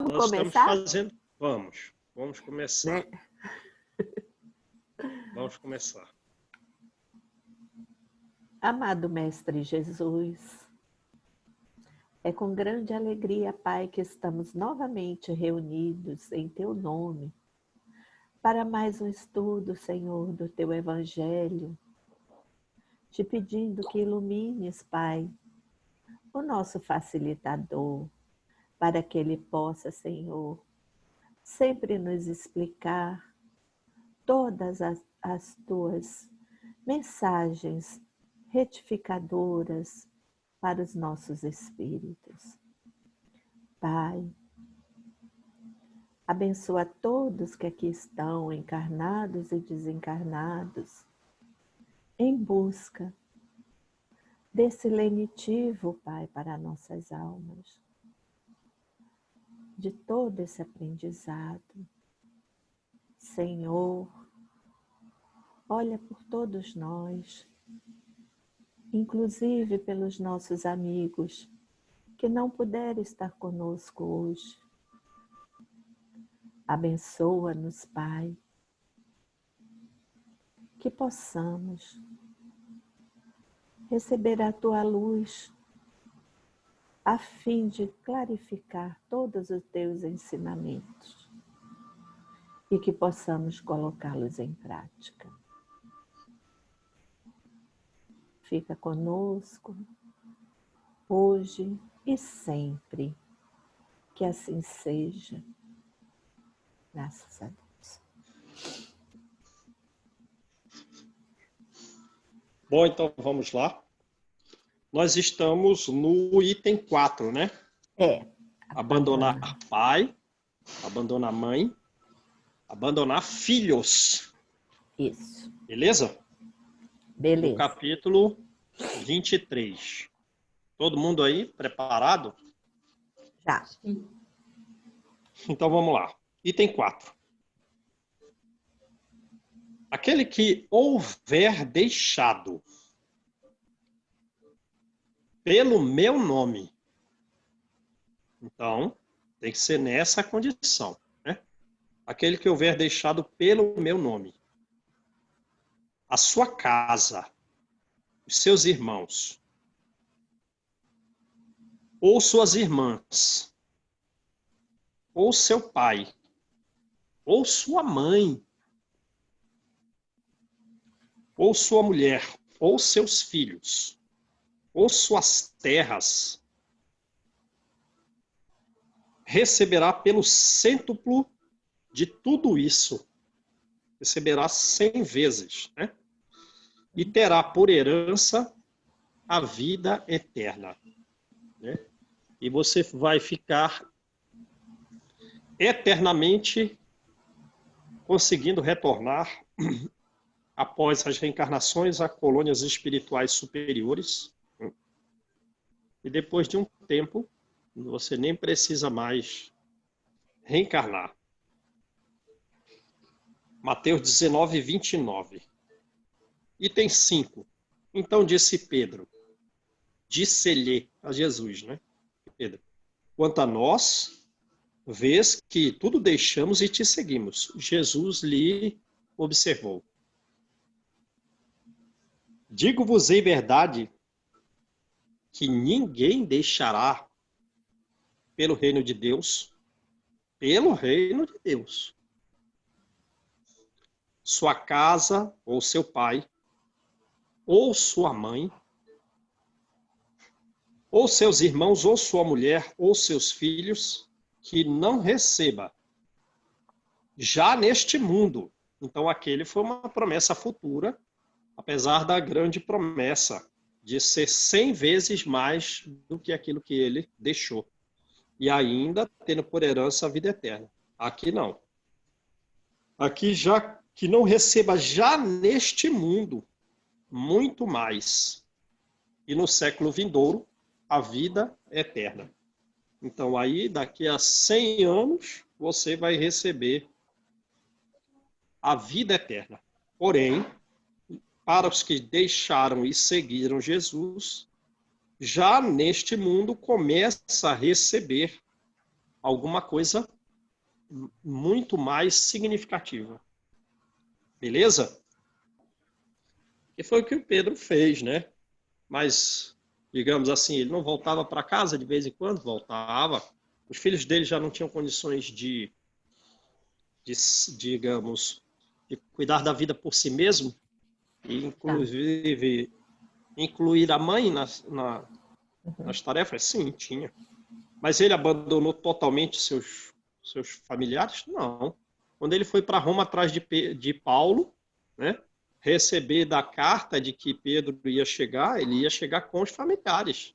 Nós estamos começar? fazendo... Vamos começar. Né? Vamos começar. Amado Mestre Jesus, é com grande alegria, Pai, que estamos novamente reunidos em Teu nome para mais um estudo, Senhor, do Teu Evangelho, te pedindo que ilumines, Pai, o nosso facilitador, para que ele possa, Senhor, sempre nos explicar todas as Tuas mensagens retificadoras para os nossos espíritos. Pai, abençoa todos que aqui estão, encarnados e desencarnados, em busca desse lenitivo, Pai, para nossas almas, de todo esse aprendizado. Senhor, olha por todos nós, inclusive pelos nossos amigos que não puderam estar conosco hoje. Abençoa-nos, Pai, que possamos receber a Tua luz a fim de clarificar todos os Teus ensinamentos e que possamos colocá-los em prática. Fica conosco, hoje e sempre. Que assim seja. Graças a Deus. Bom, então vamos lá. Nós estamos no item 4, né? Abandonar pai, abandonar mãe, abandonar filhos. Isso. Beleza? Beleza. No capítulo 23. Todo mundo aí preparado? Já. Então vamos lá. Item 4. Aquele que houver deixado pelo meu nome. Então, tem que ser nessa condição, né? Aquele que houver deixado pelo meu nome. A sua casa, os seus irmãos, ou suas irmãs, ou seu pai, ou sua mãe, ou sua mulher, ou seus filhos, ou suas terras, receberá pelo cêntuplo de tudo isso. Receberá 100 vezes, né? E terá por herança a vida eterna, né? E você vai ficar eternamente conseguindo retornar após as reencarnações a colônias espirituais superiores. E depois de um tempo, você nem precisa mais reencarnar. Mateus 19, 29. Item 5. Então disse Pedro, disse-lhe a Jesus, né? Pedro, quanto a nós, vês que tudo deixamos e te seguimos. Jesus lhe observou. Digo-vos em verdade que ninguém deixará pelo reino de Deus, sua casa, ou seu pai, ou sua mãe, ou seus irmãos, ou sua mulher, ou seus filhos, que não receba já neste mundo. Então, aquele foi uma promessa futura, apesar da grande promessa de ser 100 vezes mais do que aquilo que ele deixou. E ainda tendo por herança a vida eterna. Aqui não. Aqui já que não receba já neste mundo muito mais. E no século vindouro, a vida eterna. Então aí, daqui a 100 anos, você vai receber a vida eterna. Porém, para os que deixaram e seguiram Jesus, já neste mundo começa a receber alguma coisa muito mais significativa. Beleza? E foi o que o Pedro fez, né? Mas, digamos assim, ele não voltava para casa de vez em quando? Voltava. Os filhos dele já não tinham condições digamos, de cuidar da vida por si mesmo, e inclusive incluir a mãe nas tarefas? Sim, tinha. Mas ele abandonou totalmente seus familiares? Não. Quando ele foi para Roma atrás de Paulo, né, receber da carta de que Pedro ia chegar, ele ia chegar com os familiares.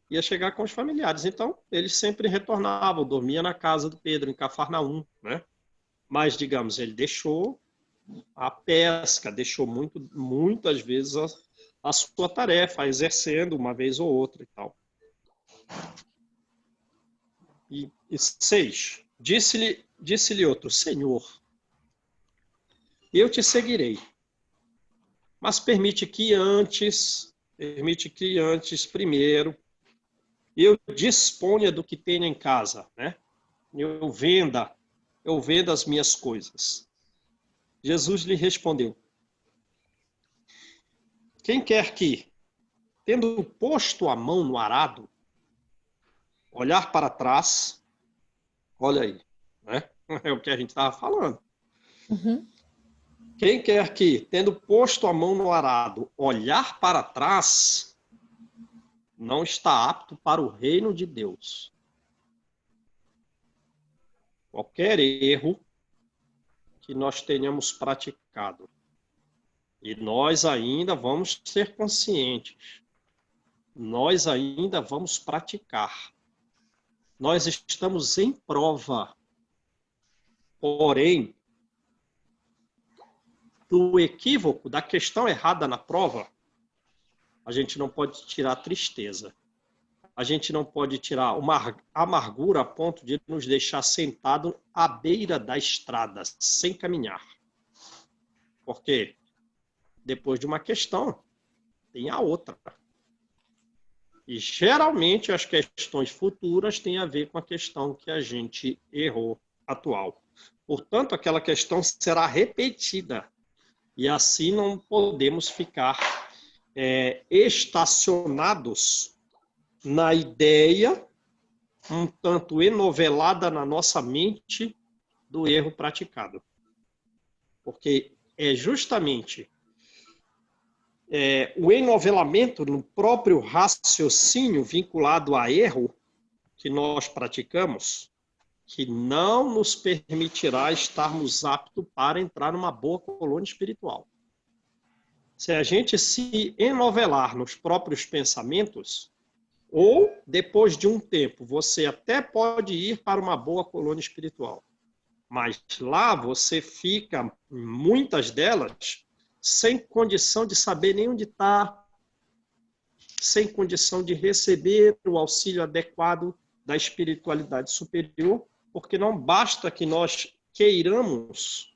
Ia chegar com os familiares. Então, ele sempre retornava, dormia na casa do Pedro, em Cafarnaum, né? Mas, digamos, ele deixou a pesca, deixou muitas vezes a sua tarefa, exercendo uma vez ou outra e tal. E 6. Disse-lhe outro: Senhor, eu te seguirei, mas permite que antes, primeiro, eu disponha do que tenho em casa, né? Eu venda as minhas coisas. Jesus lhe respondeu: quem quer que, tendo posto a mão no arado, olhar para trás, olha aí, né? É o que a gente estava falando. Uhum. Quem quer que, tendo posto a mão no arado, olhar para trás, não está apto para o reino de Deus. Qualquer erro que nós tenhamos praticado, e nós ainda vamos ser conscientes, nós ainda vamos praticar. Nós estamos em prova, porém, do equívoco, da questão errada na prova, a gente não pode tirar tristeza. A gente não pode tirar uma amargura a ponto de nos deixar sentado à beira da estrada, sem caminhar. Porque depois de uma questão, tem a outra. E geralmente as questões futuras têm a ver com a questão que a gente errou atual. Portanto, aquela questão será repetida. E assim não podemos ficar estacionados na ideia um tanto enovelada na nossa mente do erro praticado. Porque é justamente o enovelamento no próprio raciocínio vinculado a erro que nós praticamos que não nos permitirá estarmos aptos para entrar numa boa colônia espiritual. Se a gente se enovelar nos próprios pensamentos, ou depois de um tempo, você até pode ir para uma boa colônia espiritual, mas lá você fica, muitas delas, sem condição de saber nem onde está, sem condição de receber o auxílio adequado da espiritualidade superior, porque não basta que nós queiramos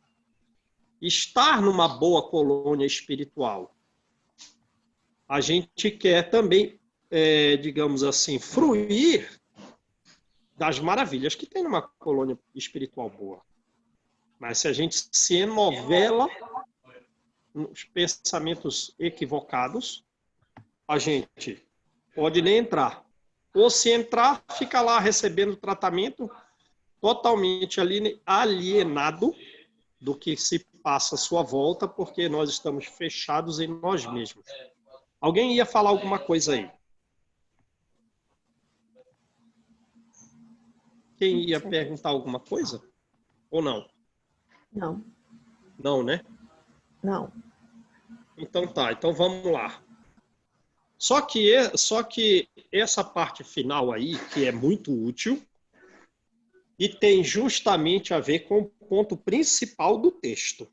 estar numa boa colônia espiritual. A gente quer também, digamos assim, fruir das maravilhas que tem numa colônia espiritual boa. Mas se a gente se enovela nos pensamentos equivocados, a gente pode nem entrar. Ou se entrar, fica lá recebendo tratamento totalmente alienado do que se passa à sua volta, porque nós estamos fechados em nós mesmos. Alguém ia falar alguma coisa aí? Quem ia perguntar alguma coisa? Ou não? Não. Não, né? Não. Então tá, então vamos lá. Só que essa parte final aí, que é muito útil, e tem justamente a ver com o ponto principal do texto.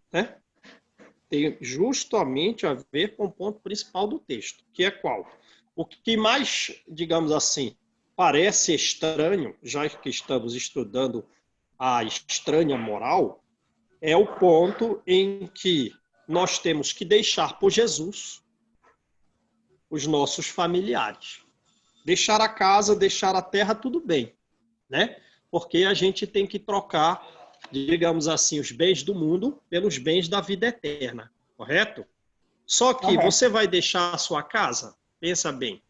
Né? Tem justamente a ver com o ponto principal do texto, que é qual? O que mais, digamos assim, parece estranho, já que estamos estudando a estranha moral, é o ponto em que nós temos que deixar por Jesus os nossos familiares. Deixar a casa, deixar a terra, tudo bem, né? Porque a gente tem que trocar, digamos assim, os bens do mundo pelos bens da vida eterna, correto? Só que Correto. você vai deixar a sua casa? Pensa bem.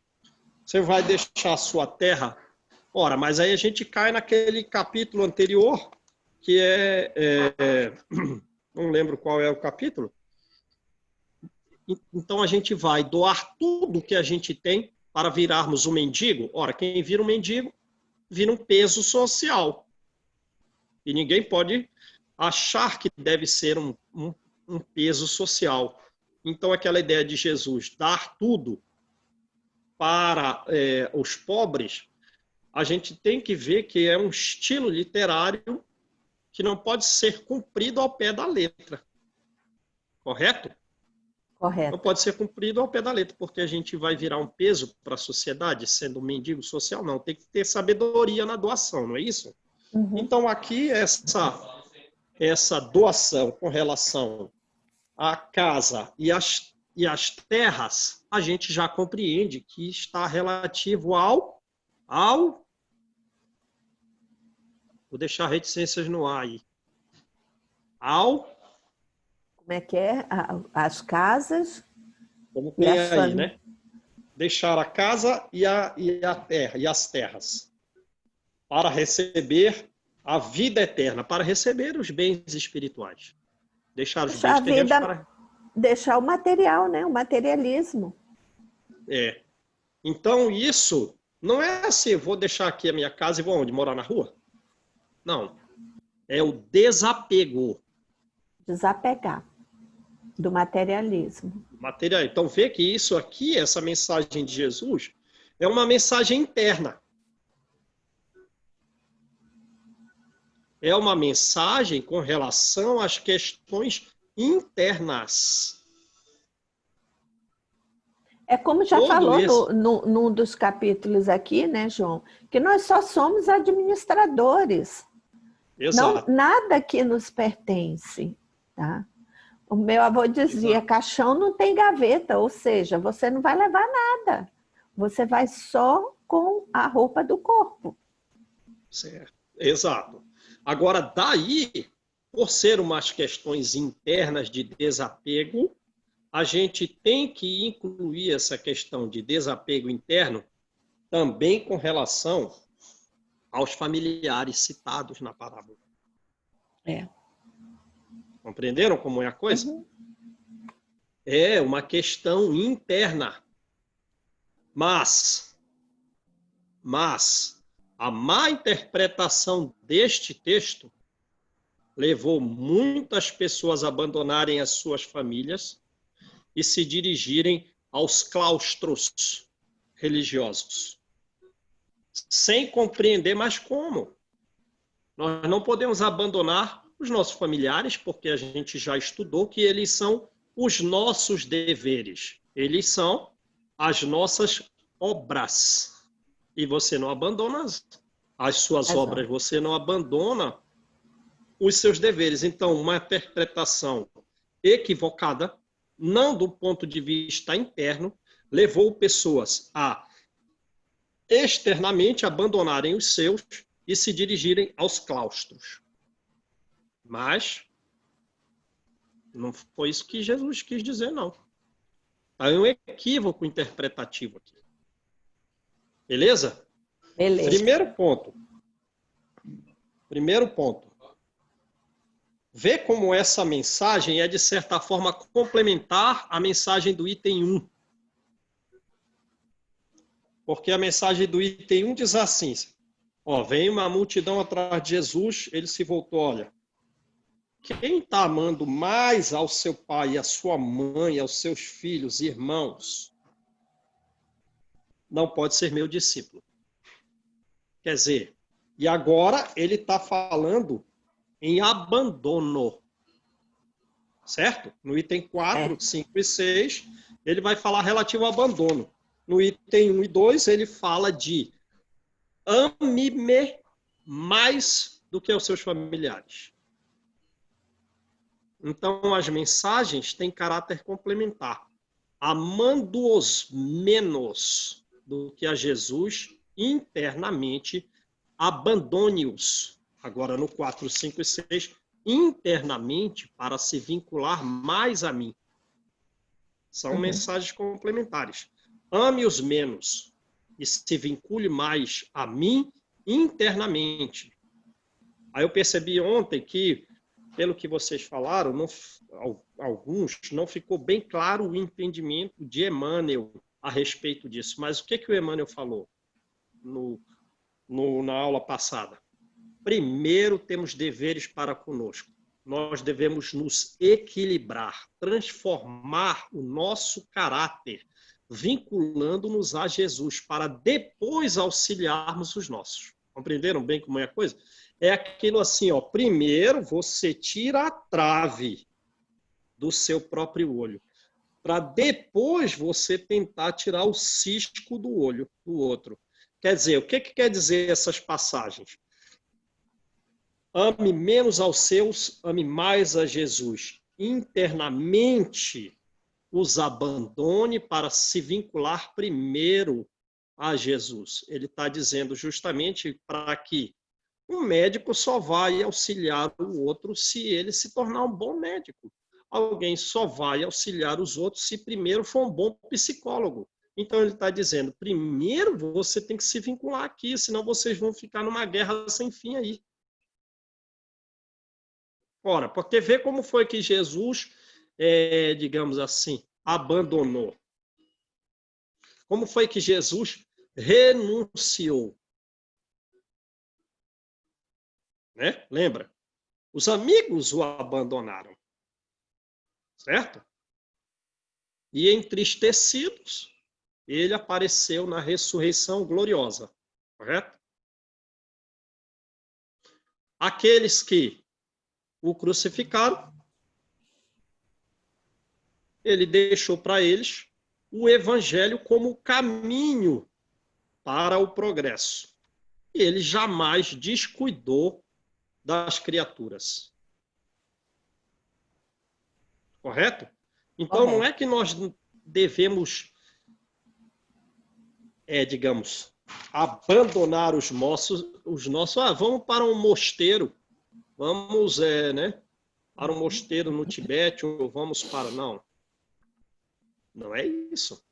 Você vai deixar a sua terra? Ora, mas aí a gente cai naquele capítulo anterior, que não lembro qual é o capítulo. Então a gente vai doar tudo que a gente tem para virarmos um mendigo? Ora, quem vira um mendigo, vira um peso social. E ninguém pode achar que deve ser um peso social. Então aquela ideia de Jesus dar tudo para os pobres, a gente tem que ver que é um estilo literário que não pode ser cumprido ao pé da letra. Correto? Não Correto. pode ser cumprido ao pé da letra, porque a gente vai virar um peso para a sociedade, sendo um mendigo social, não. Tem que ter sabedoria na doação, não é isso? Uhum. Então, aqui, essa doação com relação à casa e às terras, a gente já compreende que está relativo ao vou deixar reticências no ar aí. Como é que é? As casas Como e tem as aí, famílias. né? Deixar a casa e a terra, e as terras, para receber a vida eterna, para receber os bens espirituais. Deixar os Deixar bens a terrenos vida, para... deixar o material, né? O materialismo. Então, isso não é assim, vou deixar aqui a minha casa e vou onde? Morar na rua? Não. É o desapego Desapegar do materialismo. material. Então, vê que isso aqui, essa mensagem de Jesus, é uma mensagem interna. É uma mensagem com relação às questões internas. É como já Todo falou esse... num dos capítulos aqui, né, João? Que nós só somos administradores. Não, Exato. nada que nos pertence, tá? O meu avô dizia, Exato. caixão não tem gaveta, ou seja, você não vai levar nada. Você vai só com a roupa do corpo. Certo. Exato. Agora, daí, por ser umas questões internas de desapego, a gente tem que incluir essa questão de desapego interno também com relação aos familiares citados na parábola. É. Compreenderam como é a coisa? Uhum. É uma questão interna. Mas a má interpretação deste texto levou muitas pessoas a abandonarem as suas famílias e se dirigirem aos claustros religiosos, sem compreender mais como. Nós não podemos abandonar os nossos familiares, porque a gente já estudou que eles são os nossos deveres, eles são as nossas obras. E você não abandona as suas obras, você não abandona os seus deveres. Então, uma interpretação equivocada, não do ponto de vista interno, levou pessoas a externamente abandonarem os seus e se dirigirem aos claustros. Mas não foi isso que Jesus quis dizer, não. Há um equívoco interpretativo aqui. Beleza? Beleza. Primeiro ponto. Vê como essa mensagem é, de certa forma, complementar à mensagem do item 1. Porque a mensagem do item 1 diz assim, vem uma multidão atrás de Jesus, ele se voltou, olha, quem está amando mais ao seu pai, à sua mãe, aos seus filhos, irmãos, não pode ser meu discípulo. Quer dizer, e agora ele está falando em abandono. Certo? No item 4, 5 e 6, ele vai falar relativo ao abandono. No item 1 e 2, ele fala de ame-me mais do que os seus familiares. Então, as mensagens têm caráter complementar. Amando-os menos do que a Jesus internamente, abandone-os. Agora no 4, 5 e 6, internamente para se vincular mais a mim. São mensagens complementares. Ame-os menos e se vincule mais a mim internamente. Aí eu percebi ontem que, pelo que vocês falaram, alguns, não ficou bem claro o entendimento de Emmanuel a respeito disso. Mas o que o Emmanuel falou na aula passada? Primeiro, temos deveres para conosco. Nós devemos nos equilibrar, transformar o nosso caráter, vinculando-nos a Jesus, para depois auxiliarmos os nossos. Compreenderam bem como é a coisa? É aquilo assim, ó, primeiro você tira a trave do seu próprio olho, para depois você tentar tirar o cisco do olho do outro. Quer dizer, o que quer dizer essas passagens? Ame menos aos seus, ame mais a Jesus. Internamente os abandone para se vincular primeiro a Jesus. Ele está dizendo justamente para que um médico só vai auxiliar o outro se ele se tornar um bom médico. Alguém só vai auxiliar os outros se primeiro for um bom psicólogo. Então ele está dizendo, primeiro você tem que se vincular aqui, senão vocês vão ficar numa guerra sem fim aí. Ora, porque vê como foi que Jesus, digamos assim, abandonou. Como foi que Jesus renunciou? Né? Lembra? Os amigos o abandonaram. Certo? E entristecidos, ele apareceu na ressurreição gloriosa. Correto? Aqueles que o crucificaram, ele deixou para eles o evangelho como caminho para o progresso. E ele jamais descuidou das criaturas. Correto? Então, não é que nós devemos, digamos, abandonar os nossos, vamos para um mosteiro, vamos, para um mosteiro no Tibete, ou vamos para... Não é isso.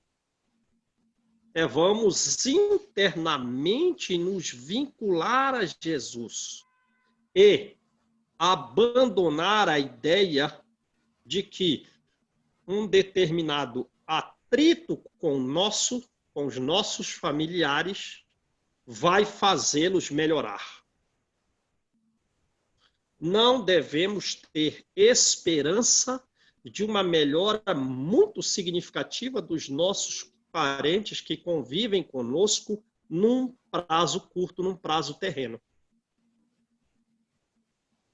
Vamos internamente nos vincular a Jesus e abandonar a ideia de que um determinado atrito com os nossos familiares vai fazê-los melhorar. Não devemos ter esperança de uma melhora muito significativa dos nossos parentes que convivem conosco num prazo curto, num prazo terreno.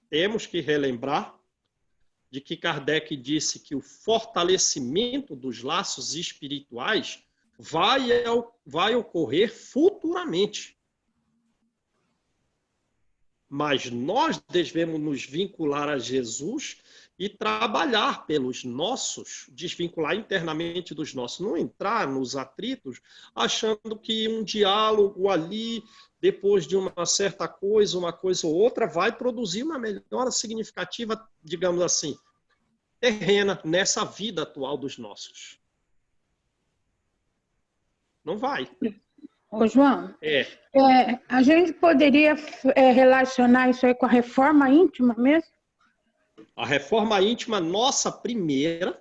Temos que relembrar de que Kardec disse que o fortalecimento dos laços espirituais vai ocorrer futuramente. Mas nós devemos nos vincular a Jesus e trabalhar pelos nossos, desvincular internamente dos nossos, não entrar nos atritos achando que um diálogo ali, depois de uma certa coisa, uma coisa ou outra, vai produzir uma melhora significativa, digamos assim, terrena nessa vida atual dos nossos. Não vai. Ô, João, a gente poderia relacionar isso aí com a reforma íntima mesmo? A reforma íntima, nossa primeira...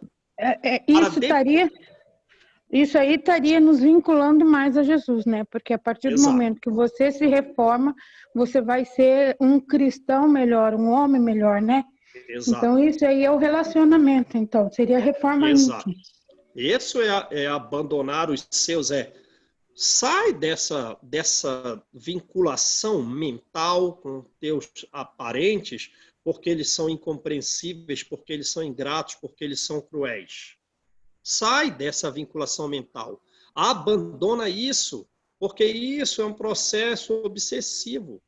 Isso aí estaria nos vinculando mais a Jesus, né? Porque a partir do momento que você se reforma, você vai ser um cristão melhor, um homem melhor, né? Exato. Então, isso aí é o relacionamento, então. Seria a reforma íntima. Isso é abandonar os seus... Sai dessa vinculação mental com teus aparentes, porque eles são incompreensíveis, porque eles são ingratos, porque eles são cruéis. Sai dessa vinculação mental. Abandona isso, porque isso é um processo obsessivo.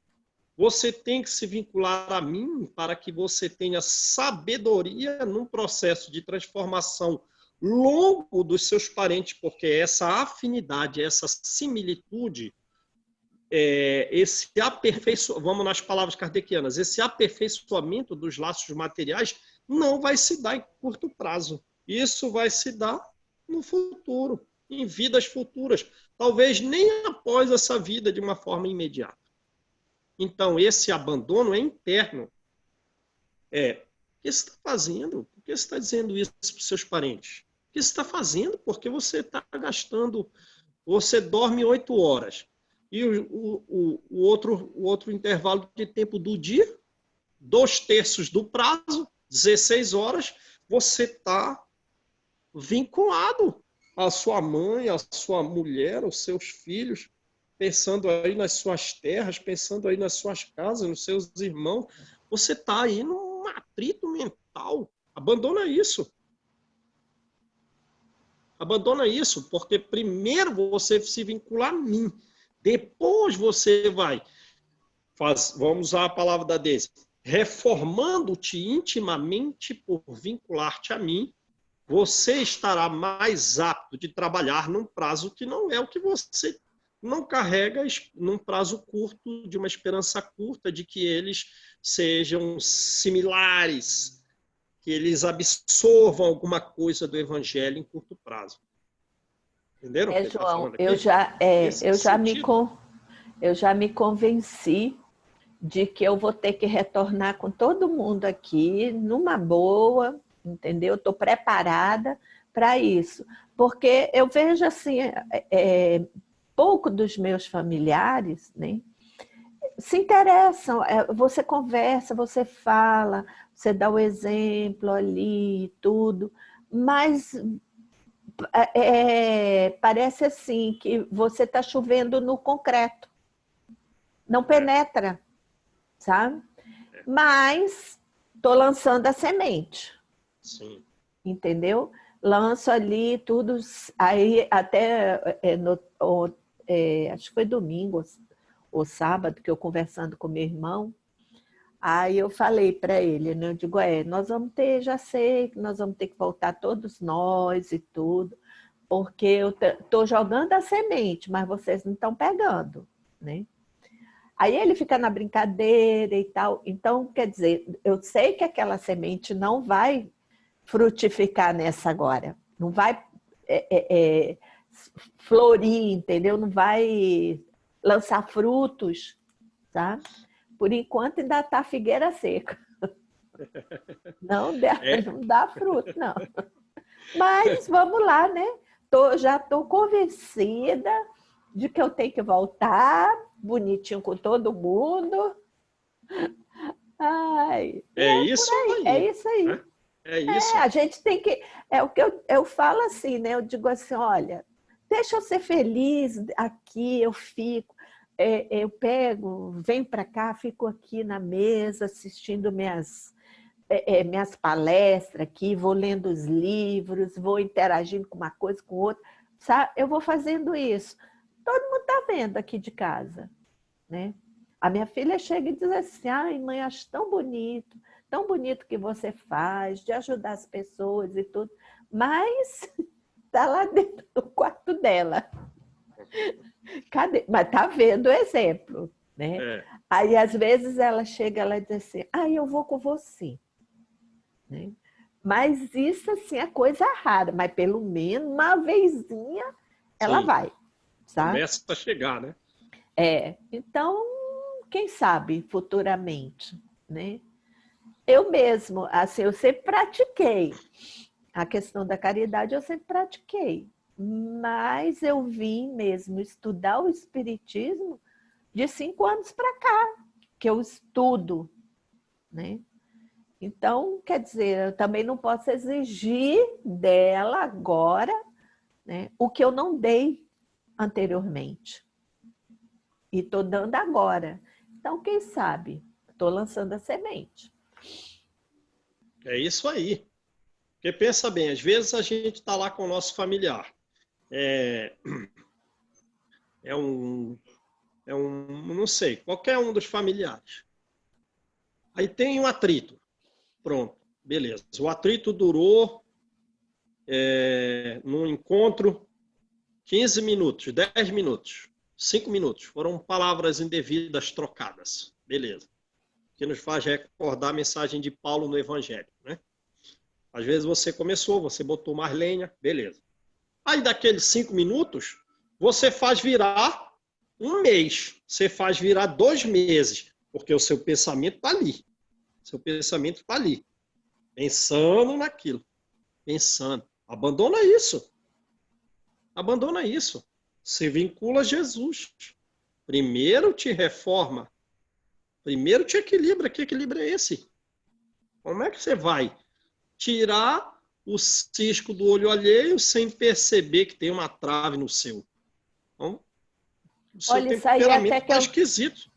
Você tem que se vincular a mim para que você tenha sabedoria num processo de transformação longo dos seus parentes, porque essa afinidade, essa similitude, esse aperfeiçoamento, vamos nas palavras kardecianas, esse aperfeiçoamento dos laços materiais não vai se dar em curto prazo. Isso vai se dar no futuro, em vidas futuras. Talvez nem após essa vida de uma forma imediata. Então, esse abandono é interno. O que você está fazendo? Por que você está dizendo isso para os seus parentes? O que você está fazendo? Porque você está gastando... Você dorme 8 horas. E o outro intervalo de tempo do dia, 2/3 do prazo, 16 horas, você está vinculado à sua mãe, à sua mulher, aos seus filhos, pensando aí nas suas terras, pensando aí nas suas casas, nos seus irmãos. Você está aí num atrito mental. Abandona isso. Abandona isso, porque primeiro você se vincula a mim. Depois você vai, vamos usar a palavra da Deise, reformando-te intimamente por vincular-te a mim, você estará mais apto de trabalhar num prazo que não é o que você não carrega, num prazo curto, de uma esperança curta, de que eles sejam similares, que eles absorvam alguma coisa do evangelho em curto prazo. Entenderam o que ele está falando aqui? Eu já me convenci de que eu vou ter que retornar com todo mundo aqui, numa boa, entendeu? Estou preparada para isso. Porque eu vejo assim, pouco dos meus familiares, né, se interessam. Você conversa, você fala, você dá o exemplo ali, tudo, mas... parece assim que você está chovendo no concreto, não penetra, sabe? Mas estou lançando a semente. Sim. Entendeu? Lanço ali tudo, aí até acho que foi domingo ou sábado que eu conversando com meu irmão. Aí eu falei para ele, né? Eu digo, nós vamos ter, já sei que nós vamos ter que voltar todos nós e tudo, porque eu estou jogando a semente, mas vocês não estão pegando, né? Aí ele fica na brincadeira e tal. Então, quer dizer, eu sei que aquela semente não vai frutificar nessa agora, não vai florir, entendeu? Não vai lançar frutos, tá? Por enquanto ainda está a figueira seca. Não dá fruto, não. Mas vamos lá, né? Já estou convencida de que eu tenho que voltar bonitinho com todo mundo. Ai, isso aí. É isso aí. É isso. A gente tem que... É o que eu falo assim, né? Eu digo assim, olha, deixa eu ser feliz aqui, eu fico... eu pego, venho para cá, fico aqui na mesa assistindo minhas palestras aqui, vou lendo os livros, vou interagindo com uma coisa, com outra, sabe? Eu vou fazendo isso. Todo mundo está vendo aqui de casa, né? A minha filha chega e diz assim, ai, mãe, acho tão bonito que você faz, de ajudar as pessoas e tudo, mas está lá dentro do quarto dela. Cadê? Mas tá vendo o exemplo, né? Aí, às vezes, ela chega e diz assim, eu vou com você. Né? Mas isso, assim, é coisa rara, mas pelo menos uma vezinha ela vai, sabe? Começa a chegar, né? Então, quem sabe futuramente, né? Eu mesmo, assim, eu sempre pratiquei. A questão da caridade eu sempre pratiquei. Mas eu vim mesmo estudar o Espiritismo de 5 anos para cá, que eu estudo, né? Então, quer dizer, eu também não posso exigir dela agora, né, o que eu não dei anteriormente. E estou dando agora. Então, quem sabe? Estou lançando a semente. É isso aí. Porque pensa bem, às vezes a gente está lá com o nosso familiar. Não sei, qualquer um dos familiares. Aí tem um atrito. Pronto, beleza. O atrito durou num encontro, 15 minutos, 10 minutos, 5 minutos. Foram palavras indevidas trocadas. Beleza. Que nos faz recordar a mensagem de Paulo no Evangelho, né? Às vezes você começou, você botou mais lenha, beleza. Aí daqueles 5 minutos, você faz virar um mês, você faz virar 2 meses, porque o seu pensamento está ali. Seu pensamento está ali, pensando naquilo, pensando. Abandona isso. Abandona isso. Se vincula a Jesus. Primeiro te reforma. Primeiro te equilibra. Que equilíbrio é esse? Como é que você vai tirar o cisco do olho alheio sem perceber que tem uma trave no seu? Então, o seu Olha, isso aí temperamento até que está esquisito.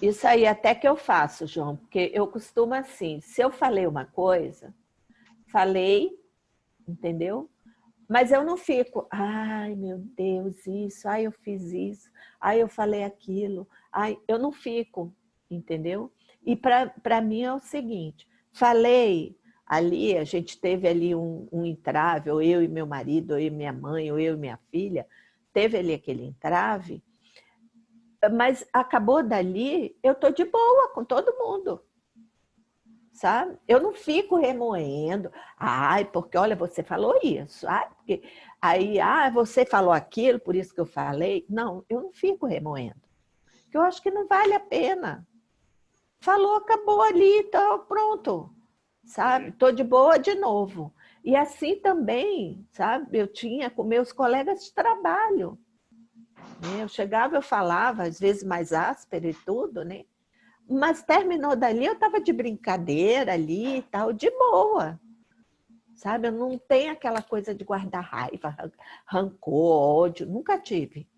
Isso aí até que eu faço, João, porque eu costumo assim, se eu falei uma coisa, falei, entendeu? Mas eu não fico, ai meu Deus, isso, ai eu fiz isso, ai eu falei aquilo, ai, eu não fico, entendeu? E para mim é o seguinte, falei ali, a gente teve ali um entrave, ou eu e meu marido, ou eu e minha mãe, ou eu e minha filha, teve ali aquele entrave, mas acabou dali, eu tô de boa com todo mundo, sabe? Eu não fico remoendo, ai, porque olha, você falou isso, ai, porque aí, você falou aquilo, por isso que eu falei. Não, eu não fico remoendo, porque eu acho que não vale a pena. Falou, acabou ali, então pronto, sabe? Tô de boa de novo. E assim também, sabe? Eu tinha com meus colegas de trabalho. Eu chegava, eu falava, às vezes mais áspero e tudo, né? Mas terminou dali, eu estava de brincadeira ali e tal, de boa. Sabe? Eu não tenho aquela coisa de guardar raiva, rancor, ódio, nunca tive.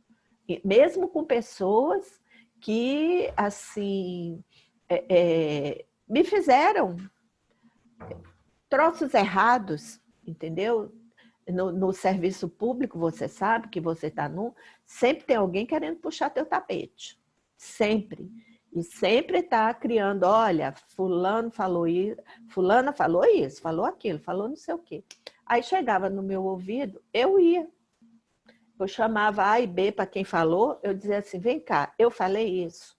Mesmo com pessoas que, assim, me fizeram troços errados, entendeu? No serviço público, você sabe que você está sempre tem alguém querendo puxar teu tapete. Sempre. E sempre está criando, olha, fulano falou isso, fulana falou isso, falou aquilo, falou não sei o quê. Aí chegava no meu ouvido, eu ia. Eu chamava A e B para quem falou, eu dizia assim, vem cá, eu falei isso.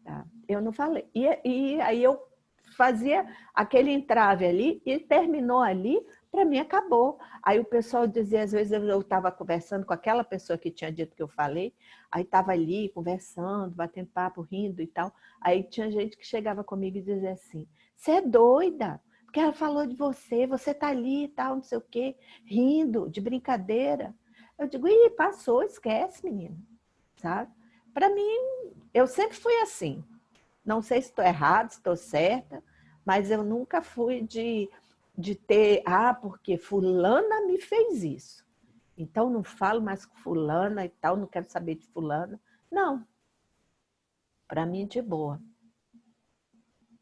Tá? Eu não falei. E aí eu fazia aquele entrave ali e terminou ali, para mim acabou. Aí o pessoal dizia, às vezes eu estava conversando com aquela pessoa que tinha dito que eu falei, aí estava ali conversando, batendo papo, rindo e tal. Aí tinha gente que chegava comigo e dizia assim, você é doida, porque ela falou de você, você está ali e tal, não sei o quê, rindo, de brincadeira. Eu digo, ih, passou, esquece, menina, sabe? Para mim, eu sempre fui assim. Não sei se estou errada, se estou certa, mas eu nunca fui de ter, porque fulana me fez isso. Então não falo mais com fulana e tal, não quero saber de fulana. Não. Para mim, de boa.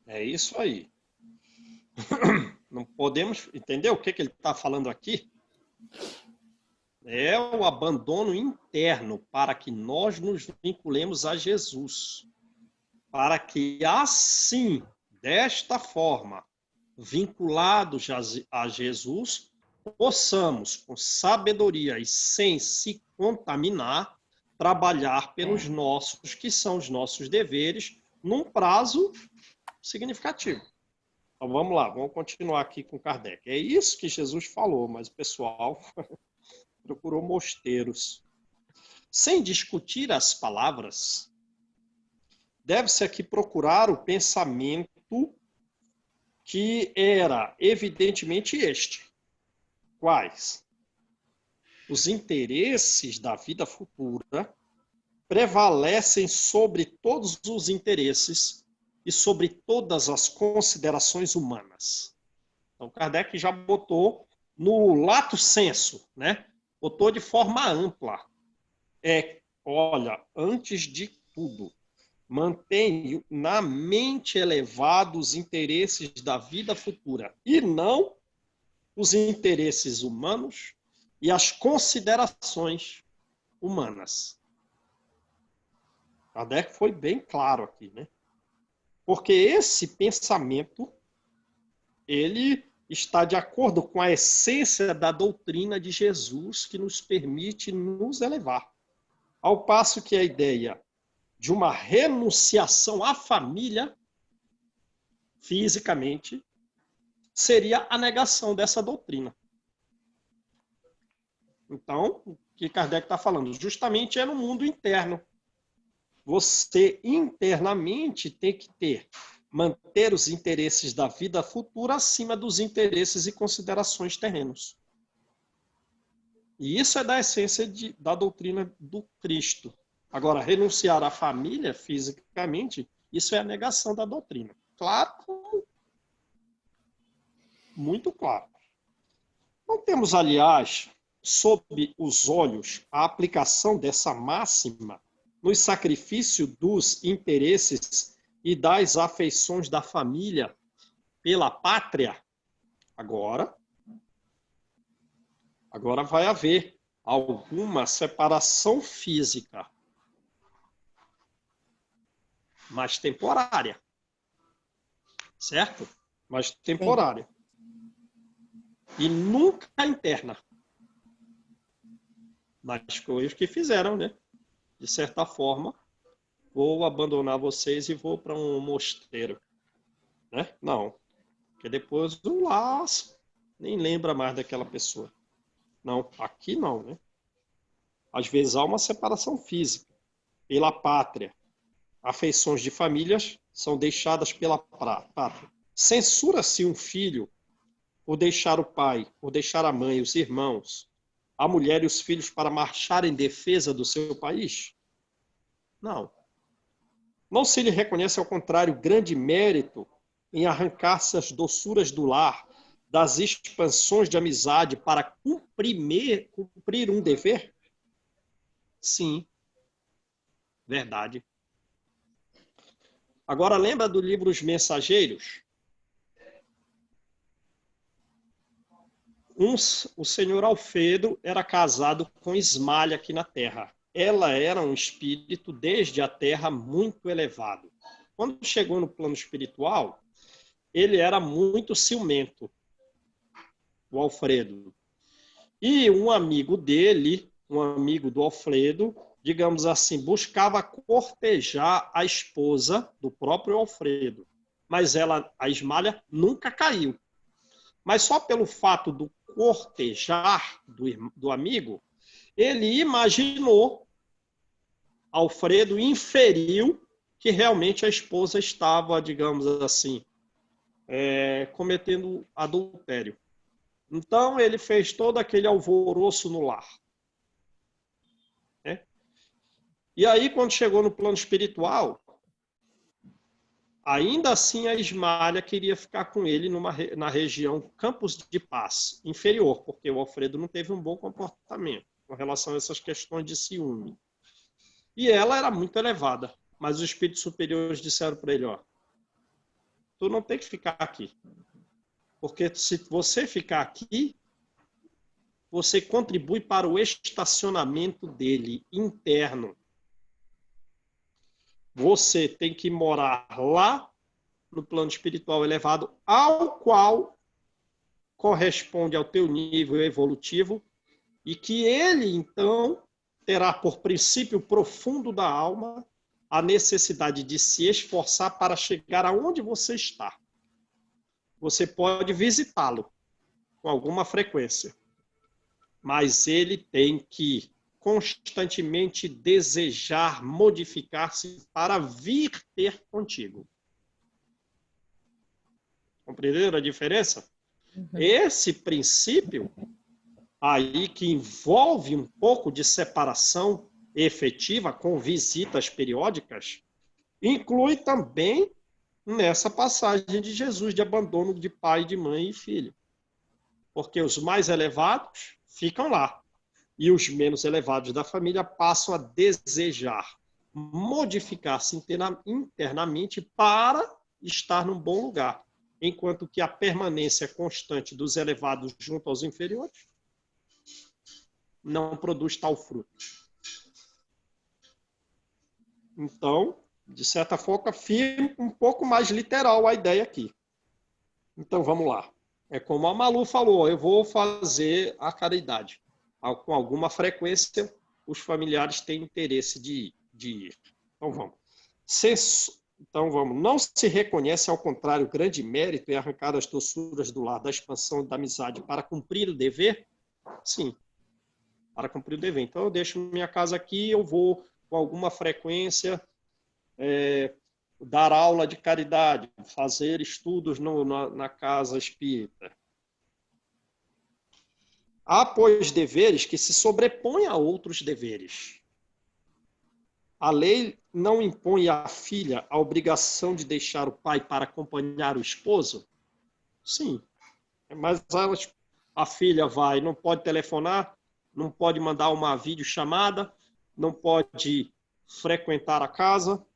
É isso aí. Não podemos entender o que ele está falando aqui? É o abandono interno para que nós nos vinculemos a Jesus. Para que assim, desta forma, vinculados a Jesus, possamos, com sabedoria e sem se contaminar, trabalhar pelos nossos, que são os nossos deveres, num prazo significativo. Então vamos lá, vamos continuar aqui com Kardec. É isso que Jesus falou, mas o pessoal procurou mosteiros. Sem discutir as palavras, deve-se aqui procurar o pensamento que era evidentemente este. Quais? Os interesses da vida futura prevalecem sobre todos os interesses e sobre todas as considerações humanas. Então, Kardec já botou no lato sensu, né? Botou de forma ampla. Olha, antes de tudo, mantém na mente elevados os interesses da vida futura e não os interesses humanos e as considerações humanas. Kardec foi bem claro aqui, né? Porque esse pensamento, ele está de acordo com a essência da doutrina de Jesus, que nos permite nos elevar. Ao passo que a ideia de uma renunciação à família, fisicamente, seria a negação dessa doutrina. Então, o que Kardec está falando? Justamente é no mundo interno. Você internamente tem que manter os interesses da vida futura acima dos interesses e considerações terrenos. E isso é da essência da doutrina do Cristo. Agora, renunciar à família fisicamente, isso é a negação da doutrina. Claro, muito claro. Não temos, aliás, sob os olhos, a aplicação dessa máxima no sacrifício dos interesses e das afeições da família pela pátria? Agora vai haver alguma separação física, mas temporária. Certo? Mas temporária. E nunca interna. Mas foi o que fizeram, né? De certa forma, vou abandonar vocês e vou para um mosteiro. Né? Não. Porque depois o laço nem lembra mais daquela pessoa. Não, aqui não, né? Às vezes há uma separação física pela pátria. Afeições de famílias são deixadas pela pátria. Censura-se um filho por deixar o pai, por deixar a mãe, os irmãos, a mulher e os filhos para marchar em defesa do seu país? Não. Não se lhe reconhece, ao contrário, grande mérito em arrancar-se as doçuras do lar, das expansões de amizade para cumprir um dever? Sim. Verdade. Agora, lembra do livro Os Mensageiros? O senhor Alfredo era casado com Ismalha aqui na Terra. Ela era um espírito desde a Terra muito elevado. Quando chegou no plano espiritual, ele era muito ciumento, o Alfredo. E um amigo dele, um amigo do Alfredo, digamos assim, buscava cortejar a esposa do próprio Alfredo. Mas ela, a Ismalha, nunca caiu. Mas só pelo fato do cortejar do amigo, ele imaginou, Alfredo inferiu que realmente a esposa estava, digamos assim, cometendo adultério. Então, ele fez todo aquele alvoroço no lar. E aí, quando chegou no plano espiritual, ainda assim a Ismalha queria ficar com ele na região Campos de Paz, inferior, porque o Alfredo não teve um bom comportamento com relação a essas questões de ciúme. E ela era muito elevada, mas os espíritos superiores disseram para ele, tu não tem que ficar aqui, porque se você ficar aqui, você contribui para o estacionamento dele interno. Você tem que morar lá no plano espiritual elevado, ao qual corresponde ao teu nível evolutivo, e que ele, então, terá por princípio profundo da alma a necessidade de se esforçar para chegar aonde você está. Você pode visitá-lo com alguma frequência, mas ele tem que constantemente desejar modificar-se para vir ter contigo. Compreenderam a diferença? Uhum. Esse princípio aí que envolve um pouco de separação efetiva com visitas periódicas, inclui também nessa passagem de Jesus de abandono de pai, de mãe e filho. Porque os mais elevados ficam lá. E os menos elevados da família passam a desejar modificar-se internamente para estar num bom lugar. Enquanto que a permanência constante dos elevados junto aos inferiores não produz tal fruto. Então, de certa forma, fica um pouco mais literal a ideia aqui. Então, vamos lá. É como a Malu falou, eu vou fazer a caridade. Com alguma frequência, os familiares têm interesse de ir. Então vamos. Então vamos. Não se reconhece, ao contrário, grande mérito em arrancar as doçuras do lar, da expansão da amizade para cumprir o dever? Sim, para cumprir o dever. Então eu deixo minha casa aqui, eu vou com alguma frequência dar aula de caridade, fazer estudos na casa espírita. Há, pois, deveres que se sobrepõem a outros deveres. A lei não impõe à filha a obrigação de deixar o pai para acompanhar o esposo? Sim. Mas a filha vai, não pode telefonar, não pode mandar uma videochamada, não pode frequentar a casa?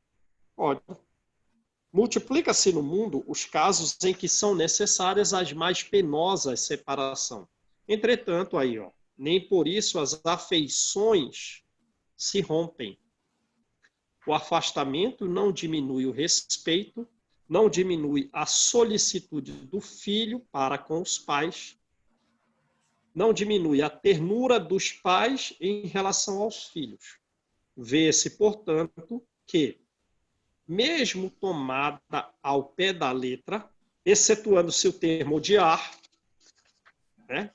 Pode. Multiplica-se no mundo os casos em que são necessárias as mais penosas separações. Entretanto, nem por isso as afeições se rompem. O afastamento não diminui o respeito, não diminui a solicitude do filho para com os pais, não diminui a ternura dos pais em relação aos filhos. Vê-se, portanto, que, mesmo tomada ao pé da letra, excetuando-se o termo odiar, né?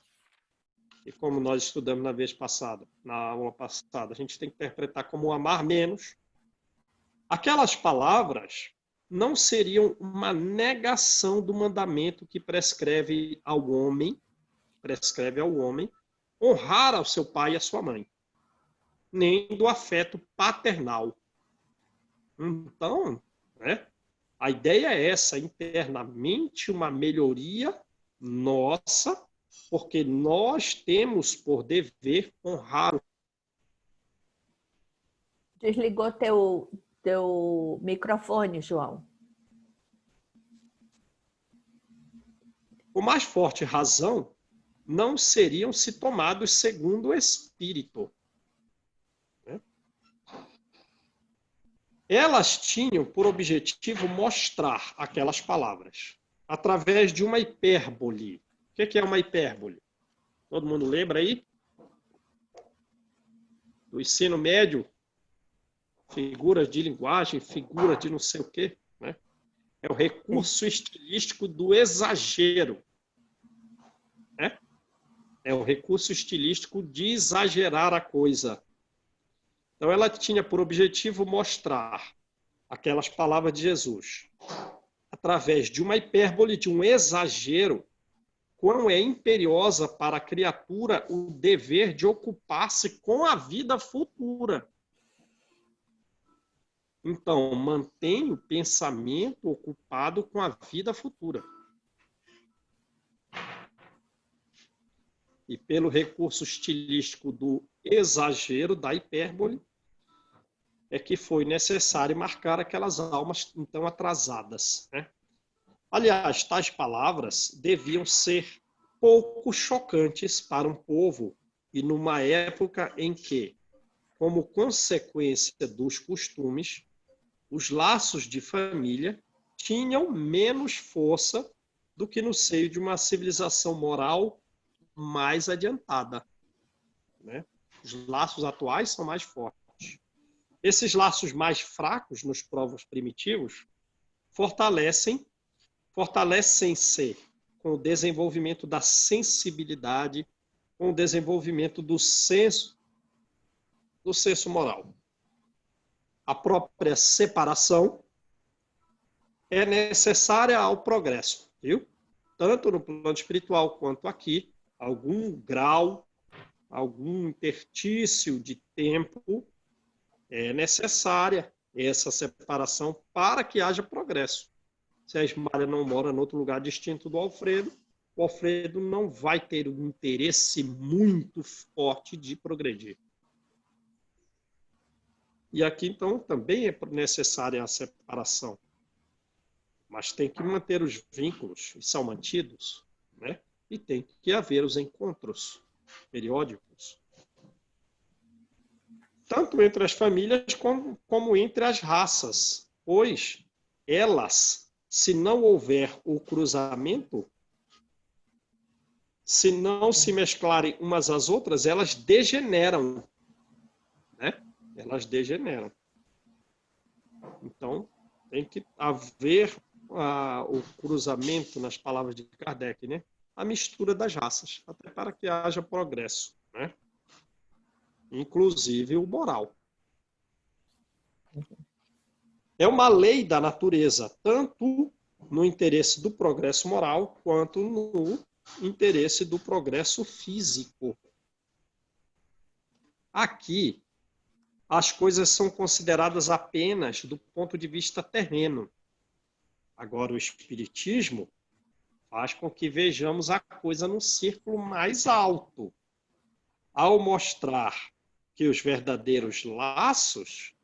E como nós estudamos na vez passada, na aula passada, a gente tem que interpretar como amar menos. Aquelas palavras não seriam uma negação do mandamento que prescreve ao homem honrar ao seu pai e à sua mãe, nem do afeto paternal. Então, a ideia é essa, internamente uma melhoria nossa, porque nós temos por dever honrar. Desligou teu microfone, João. Com mais forte razão, não seriam se tomados segundo o Espírito. Elas tinham por objetivo mostrar aquelas palavras através de uma hipérbole. O que é uma hipérbole? Todo mundo lembra aí? Do ensino médio? Figuras de linguagem, figuras de não sei o quê. Né? É o recurso estilístico do exagero. Né? É o recurso estilístico de exagerar a coisa. Então, ela tinha por objetivo mostrar aquelas palavras de Jesus, através de uma hipérbole, de um exagero, quão é imperiosa para a criatura o dever de ocupar-se com a vida futura. Então, mantém o pensamento ocupado com a vida futura. E pelo recurso estilístico do exagero, da hipérbole, é que foi necessário marcar aquelas almas então atrasadas. Né? Aliás, tais palavras deviam ser pouco chocantes para um povo e numa época em que, como consequência dos costumes, os laços de família tinham menos força do que no seio de uma civilização moral mais adiantada. Né? Os laços atuais são mais fortes. Esses laços mais fracos nos povos primitivos fortalecem-se com o desenvolvimento da sensibilidade, com o desenvolvimento do senso moral. A própria separação é necessária ao progresso, viu? Tanto no plano espiritual quanto aqui, algum grau, algum interstício de tempo é necessária essa separação para que haja progresso. Se a Ismália não mora em outro lugar distinto do Alfredo, o Alfredo não vai ter um interesse muito forte de progredir. E aqui, então, também é necessária a separação. Mas tem que manter os vínculos, e são mantidos, né? E tem que haver os encontros periódicos. Tanto entre as famílias como entre as raças, pois elas, se não houver o cruzamento, se não se mesclarem umas às outras, elas degeneram, né? Elas degeneram. Então, tem que haver o cruzamento, nas palavras de Kardec, né? A mistura das raças, até para que haja progresso, né? Inclusive o moral. É uma lei da natureza, tanto no interesse do progresso moral, quanto no interesse do progresso físico. Aqui, as coisas são consideradas apenas do ponto de vista terreno. Agora, o Espiritismo faz com que vejamos a coisa num círculo mais alto, ao mostrar que os verdadeiros laços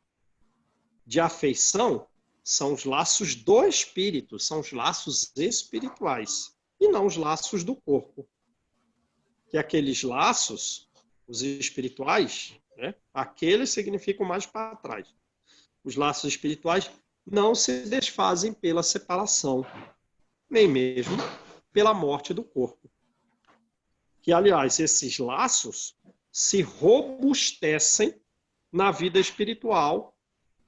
de afeição são os laços do espírito, são os laços espirituais, e não os laços do corpo. Que aqueles laços, os espirituais, né, aqueles significam mais para trás. Os laços espirituais não se desfazem pela separação, nem mesmo pela morte do corpo. Que, aliás, esses laços se robustecem na vida espiritual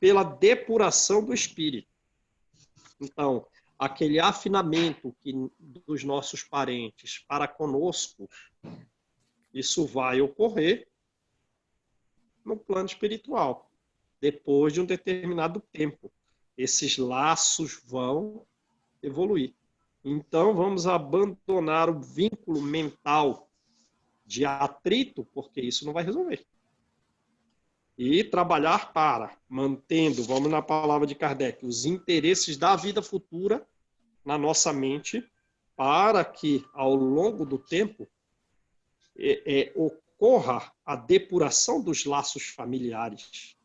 pela depuração do espírito. Então, aquele afinamento dos nossos parentes para conosco, isso vai ocorrer no plano espiritual, depois de um determinado tempo. Esses laços vão evoluir. Então, vamos abandonar o vínculo mental de atrito, porque isso não vai resolver. E trabalhar para, mantendo, vamos na palavra de Kardec, os interesses da vida futura na nossa mente, para que, ao longo do tempo, ocorra a depuração dos laços familiares,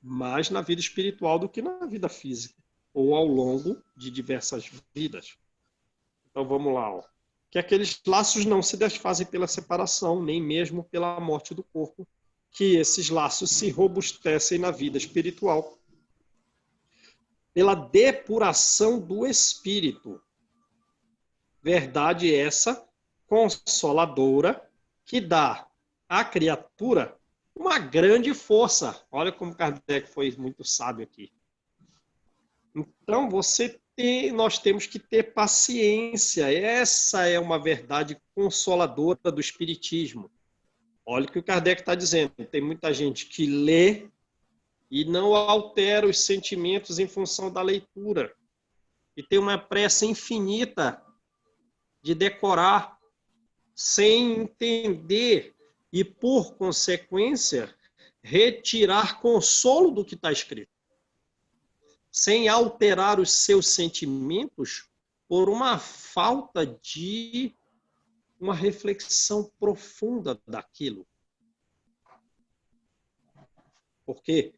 mais na vida espiritual do que na vida física, ou ao longo de diversas vidas. Então, vamos lá. Ó. Que aqueles laços não se desfazem pela separação, nem mesmo pela morte do corpo, que esses laços se robustecem na vida espiritual pela depuração do espírito. Verdade essa consoladora que dá à criatura uma grande força. Olha como Kardec foi muito sábio aqui. Então, nós temos que ter paciência. Essa é uma verdade consoladora do Espiritismo. Olha o que o Kardec está dizendo. Tem muita gente que lê e não altera os sentimentos em função da leitura. E tem uma pressa infinita de decorar, sem entender e, por consequência, retirar consolo do que está escrito. Sem alterar os seus sentimentos por uma falta de uma reflexão profunda daquilo. Porque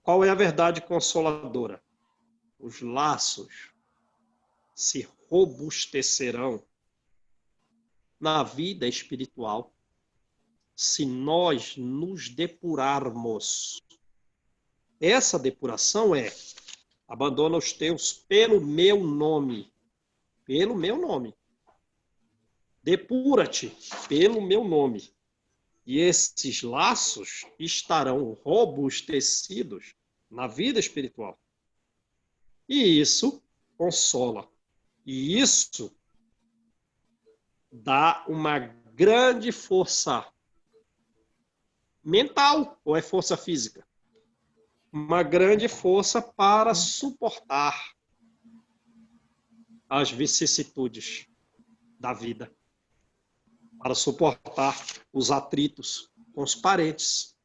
qual é a verdade consoladora? Os laços se robustecerão na vida espiritual se nós nos depurarmos. Essa depuração abandona os teus pelo meu nome. Pelo meu nome. Depura-te pelo meu nome. E esses laços estarão robustecidos na vida espiritual. E isso consola. E isso dá uma grande força mental, ou é força física? Uma grande força para suportar as vicissitudes da vida. Para suportar os atritos com os parentes.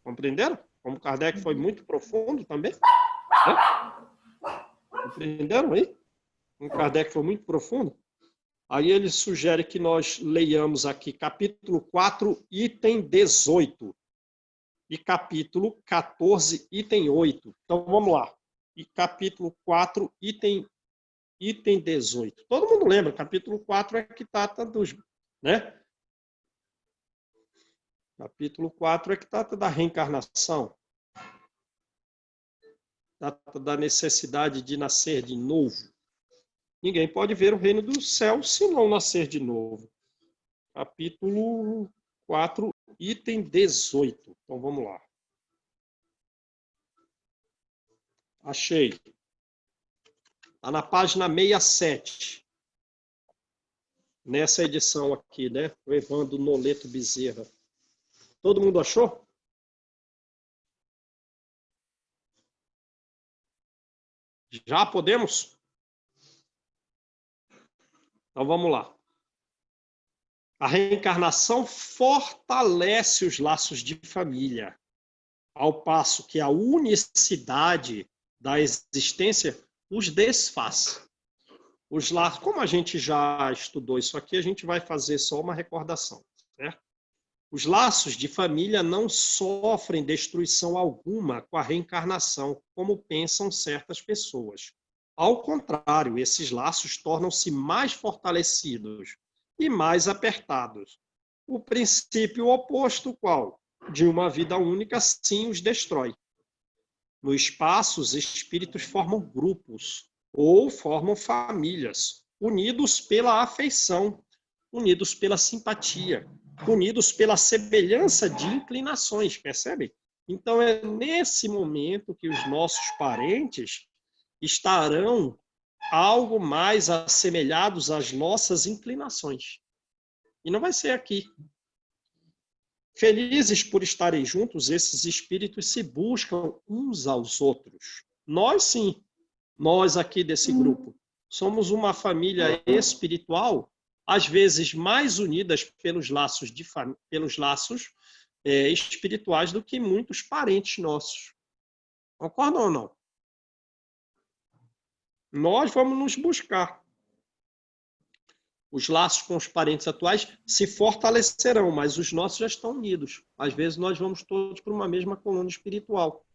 Compreenderam? Como Kardec foi muito profundo também. Compreenderam aí? Como Kardec foi muito profundo. Aí ele sugere que nós leiamos aqui capítulo 4, item 18. E capítulo 14, item 8. Então vamos lá. E capítulo 4, item 18. Todo mundo lembra, capítulo 4 é que trata dos... Né? Capítulo 4 é que trata da reencarnação. Trata da necessidade de nascer de novo. ninguém pode ver o reino do céu se não nascer de novo. Capítulo 4, item 18. Então, vamos lá. Achei. Está na página 67. Nessa edição aqui, né? O Evandro Noleto Bezerra. Todo mundo achou? Já podemos? Então, vamos lá. A reencarnação fortalece os laços de família, ao passo que a unicidade da existência os desfaz. Os laços, como a gente já estudou isso aqui, a gente vai fazer só uma recordação, certo? Os laços de família não sofrem destruição alguma com a reencarnação, como pensam certas pessoas. Ao contrário, esses laços tornam-se mais fortalecidos e mais apertados. O princípio oposto, qual? De uma vida única, sim, os destrói. No espaço, os espíritos formam grupos ou formam famílias, unidos pela afeição, unidos pela simpatia, unidos pela semelhança de inclinações, percebem? Então, é nesse momento que os nossos parentes estarão algo mais assemelhados às nossas inclinações. E não vai ser aqui. Felizes por estarem juntos, esses espíritos se buscam uns aos outros. Nós, sim, nós aqui desse grupo, somos uma família espiritual, às vezes mais unidas pelos laços, espirituais do que muitos parentes nossos. Concordam ou não? Nós vamos nos buscar. Os laços com os parentes atuais se fortalecerão, mas os nossos já estão unidos. Às vezes nós vamos todos para uma mesma coluna espiritual.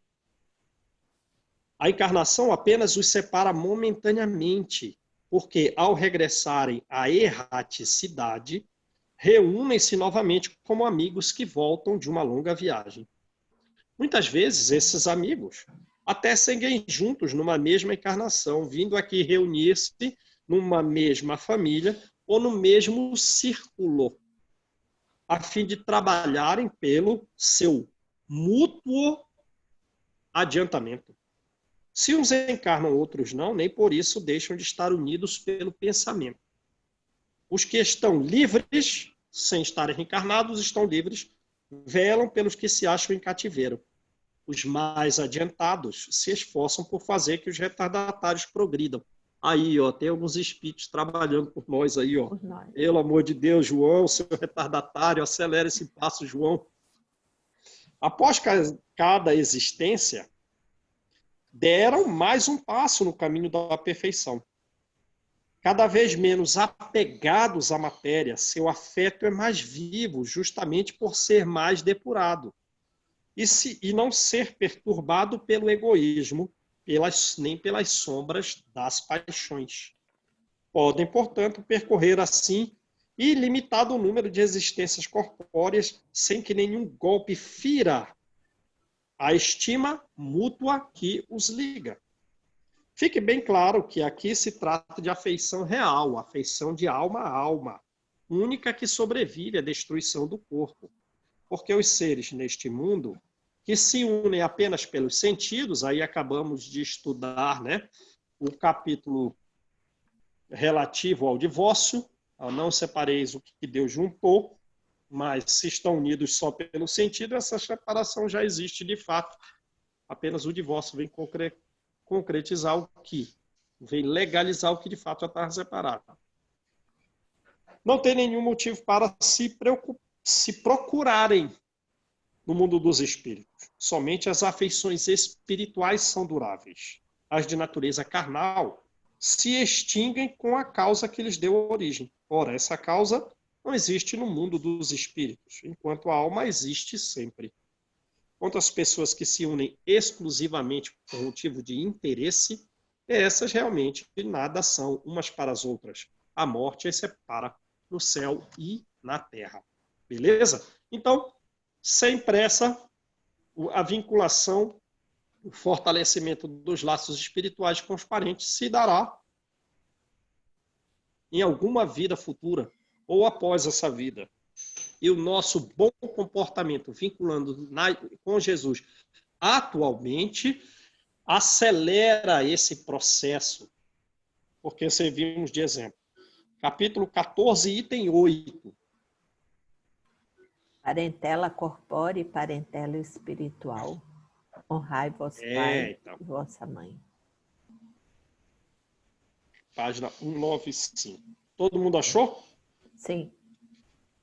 A encarnação apenas os separa momentaneamente, porque ao regressarem à erraticidade, reúnem-se novamente como amigos que voltam de uma longa viagem. Muitas vezes esses amigos até seguem juntos numa mesma encarnação, vindo aqui reunir-se numa mesma família ou no mesmo círculo, a fim de trabalharem pelo seu mútuo adiantamento. Se uns encarnam, outros não, nem por isso deixam de estar unidos pelo pensamento. Os que estão livres, sem estarem reencarnados, estão livres, velam pelos que se acham em cativeiro. Os mais adiantados se esforçam por fazer que os retardatários progridam. Aí, ó, tem alguns espíritos trabalhando por nós aí, ó. Pelo amor de Deus, João, seu retardatário, acelera esse passo, João. Após cada existência, deram mais um passo no caminho da perfeição. Cada vez menos apegados à matéria, seu afeto é mais vivo, justamente por ser mais depurado. E não ser perturbado pelo egoísmo, nem pelas sombras das paixões. Podem, portanto, percorrer assim ilimitado número de existências corpóreas sem que nenhum golpe fira a estima mútua que os liga. Fique bem claro que aqui se trata de afeição real, afeição de alma a alma, única que sobrevive à destruição do corpo. Porque os seres neste mundo que se unem apenas pelos sentidos, aí acabamos de estudar, né, o capítulo relativo ao divórcio, não separeis o que Deus juntou, mas se estão unidos só pelo sentido, essa separação já existe de fato. Apenas o divórcio vem concretizar o que, vem legalizar o que de fato já está separado. Não tem nenhum motivo para se procurarem no mundo dos espíritos. Somente as afeições espirituais são duráveis. As de natureza carnal se extinguem com a causa que lhes deu origem. Ora, essa causa não existe no mundo dos espíritos, enquanto a alma existe sempre. Quanto às pessoas que se unem exclusivamente por motivo de interesse, essas realmente nada são umas para as outras. A morte as separa no céu e na terra. Beleza? Então, sem pressa, a vinculação, o fortalecimento dos laços espirituais com os parentes se dará em alguma vida futura ou após essa vida. E o nosso bom comportamento, vinculando com Jesus atualmente, acelera esse processo. Porque servimos de exemplo. Capítulo 14, item 8. Parentela corpórea e parentela espiritual. Honrai vosso pai e vossa mãe. Página 195. Todo mundo achou? Sim.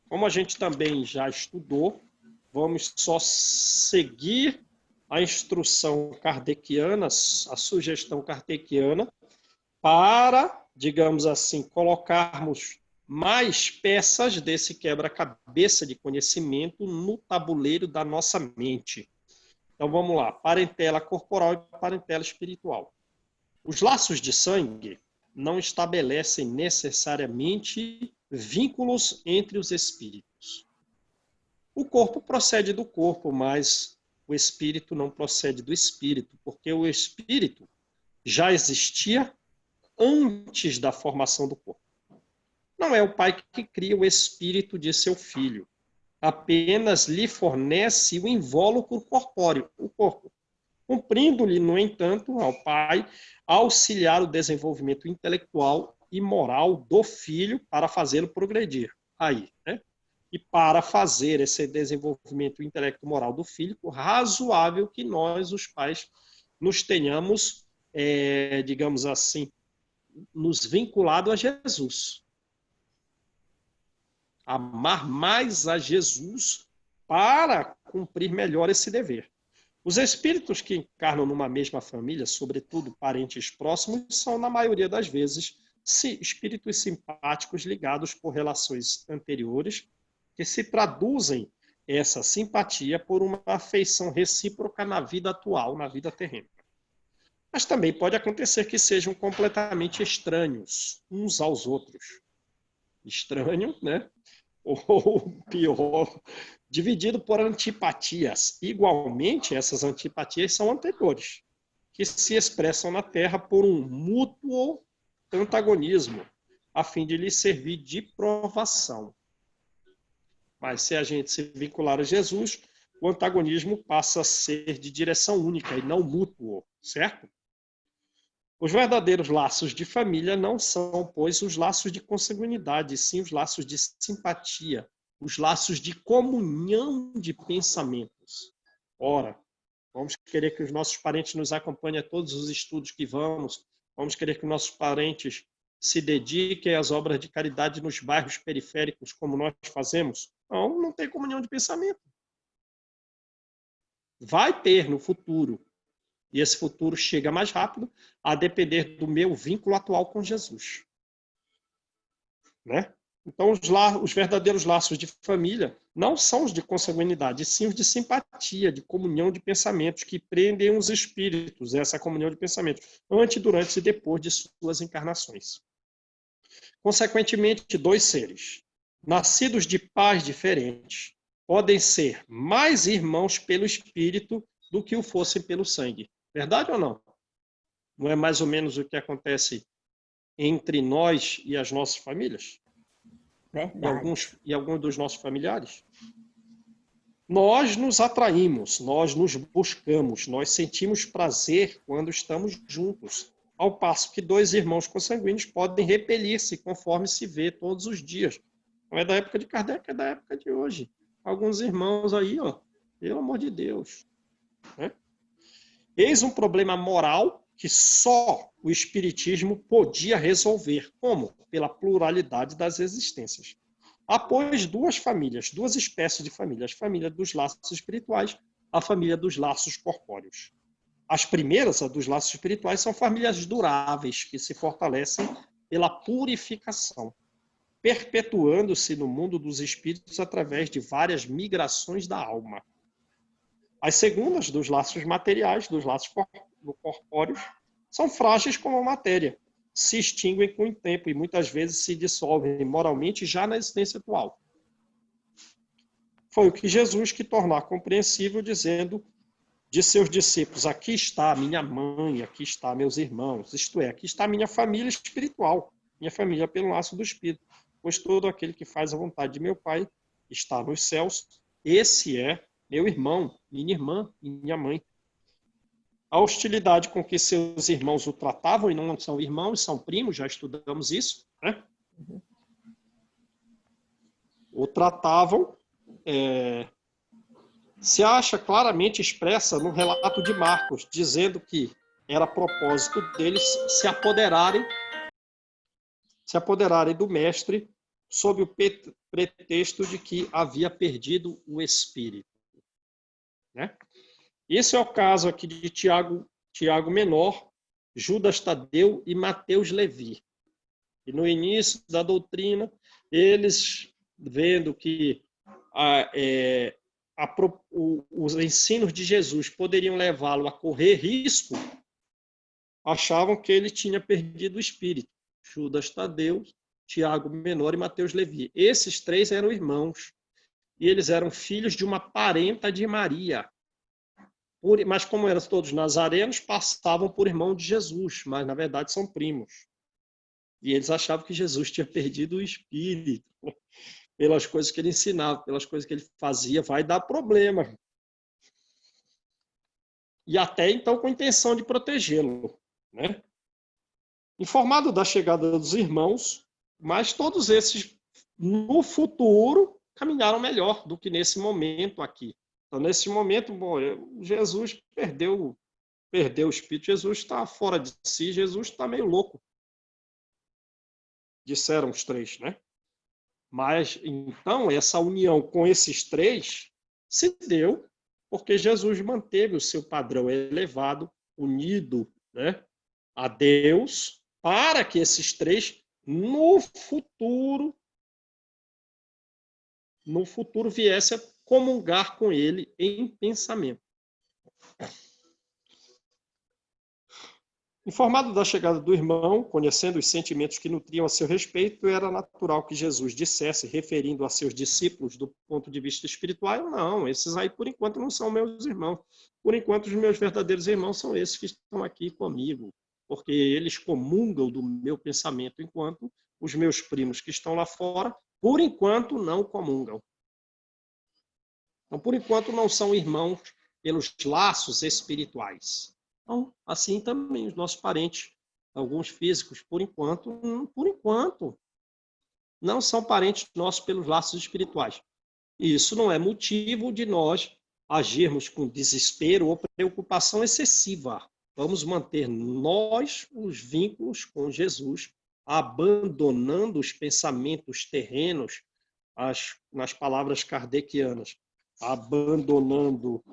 Como a gente também já estudou, vamos só seguir a instrução kardeciana, a sugestão kardeciana, para, digamos assim, colocarmos mais peças desse quebra-cabeça de conhecimento no tabuleiro da nossa mente. Então vamos lá, parentela corporal e parentela espiritual. Os laços de sangue não estabelecem necessariamente vínculos entre os espíritos. O corpo procede do corpo, mas o espírito não procede do espírito, porque o espírito já existia antes da formação do corpo. Não é o pai que cria o espírito de seu filho, apenas lhe fornece o invólucro corpóreo, o corpo, cumprindo-lhe, no entanto, ao pai auxiliar o desenvolvimento intelectual e moral do filho para fazê-lo progredir. Aí, né? E para fazer esse desenvolvimento intelecto moral do filho, razoável que nós, os pais, nos tenhamos, digamos assim, nos vinculado a Jesus. Amar mais a Jesus para cumprir melhor esse dever. Os espíritos que encarnam numa mesma família, sobretudo parentes próximos, são, na maioria das vezes, espíritos simpáticos ligados por relações anteriores, que se traduzem essa simpatia por uma afeição recíproca na vida atual, na vida terrena. Mas também pode acontecer que sejam completamente estranhos uns aos outros. Estranho, né? Ou pior, dividido por antipatias. Igualmente, essas antipatias são anteriores, que se expressam na Terra por um mútuo antagonismo, a fim de lhe servir de provação. Mas se a gente se vincular a Jesus, o antagonismo passa a ser de direção única e não mútuo, certo? Os verdadeiros laços de família não são, pois, os laços de consanguinidade, sim os laços de simpatia, os laços de comunhão de pensamentos. Ora, vamos querer que os nossos parentes nos acompanhem a todos os estudos que vamos querer que nossos parentes se dediquem às obras de caridade nos bairros periféricos, como nós fazemos? Não, não tem comunhão de pensamento. Vai ter no futuro. E esse futuro chega mais rápido a depender do meu vínculo atual com Jesus. Né? Então, os verdadeiros laços de família não são os de consanguinidade, sim os de simpatia, de comunhão de pensamentos, que prendem os espíritos, essa comunhão de pensamentos, antes, durante e depois de suas encarnações. Consequentemente, dois seres, nascidos de pais diferentes, podem ser mais irmãos pelo espírito do que o fossem pelo sangue. Verdade ou não? Não é mais ou menos o que acontece entre nós e as nossas famílias? Verdade. E alguns dos nossos familiares? Nós nos atraímos, nós nos buscamos, nós sentimos prazer quando estamos juntos. Ao passo que dois irmãos consanguíneos podem repelir-se conforme se vê todos os dias. Não é da época de Kardec, é da época de hoje. Alguns irmãos aí, ó, pelo amor de Deus. Né? Eis um problema moral que só o Espiritismo podia resolver. Como? Pela pluralidade das existências. Após duas famílias, duas espécies de famílias, a família dos laços espirituais, a família dos laços corpóreos. As primeiras, a dos laços espirituais, são famílias duráveis, que se fortalecem pela purificação, perpetuando-se no mundo dos espíritos através de várias migrações da alma. As segundas, dos laços materiais, dos laços corpóreos, são frágeis como a matéria, se extinguem com o tempo e muitas vezes se dissolvem moralmente já na existência atual. Foi o que Jesus que tornou compreensível, dizendo de seus discípulos: aqui está a minha mãe, aqui está meus irmãos, isto é, aqui está a minha família espiritual. minha família pelo laço do Espírito, pois todo aquele que faz a vontade de meu Pai está nos céus, esse é meu irmão, minha irmã e minha mãe. A hostilidade com que seus irmãos o tratavam, e não são irmãos, são primos, já estudamos isso, né? O tratavam, se acha claramente expressa no relato de Marcos, dizendo que era propósito deles se apoderarem do mestre sob o pretexto de que havia perdido o espírito. Né? Esse é o caso aqui de Tiago Menor, Judas Tadeu e Mateus Levi. E no início da doutrina, eles, vendo que os ensinos de Jesus poderiam levá-lo a correr risco, achavam que ele tinha perdido o espírito. Judas Tadeu, Tiago Menor e Mateus Levi. Esses três eram irmãos. E eles eram filhos de uma parenta de Maria. Mas como eram todos nazarenos, passavam por irmão de Jesus, mas na verdade são primos. E eles achavam que Jesus tinha perdido o espírito. Pelas coisas que ele ensinava, pelas coisas que ele fazia, vai dar problema. E até então com a intenção de protegê-lo. Né? Informado da chegada dos irmãos, mas todos esses, no futuro, caminharam melhor do que nesse momento aqui. Então, nesse momento, Jesus perdeu o espírito, Jesus está fora de si, Jesus está meio louco. Disseram os três, né? Mas, então, essa união com esses três se deu porque Jesus manteve o seu padrão elevado, unido, né, a Deus, para que esses três, no futuro viessem a comungar com ele em pensamento. Informado da chegada do irmão, conhecendo os sentimentos que nutriam a seu respeito, era natural que Jesus dissesse, referindo a seus discípulos do ponto de vista espiritual, não, esses aí por enquanto não são meus irmãos. Por enquanto os meus verdadeiros irmãos são esses que estão aqui comigo, porque eles comungam do meu pensamento, enquanto os meus primos que estão lá fora, por enquanto não comungam. Então, por enquanto não são irmãos pelos laços espirituais. Então, assim também os nossos parentes, alguns físicos, por enquanto, não são parentes nossos pelos laços espirituais. E isso não é motivo de nós agirmos com desespero ou preocupação excessiva. Vamos manter nós os vínculos com Jesus, abandonando os pensamentos terrenos, nas palavras kardecianas, abandonando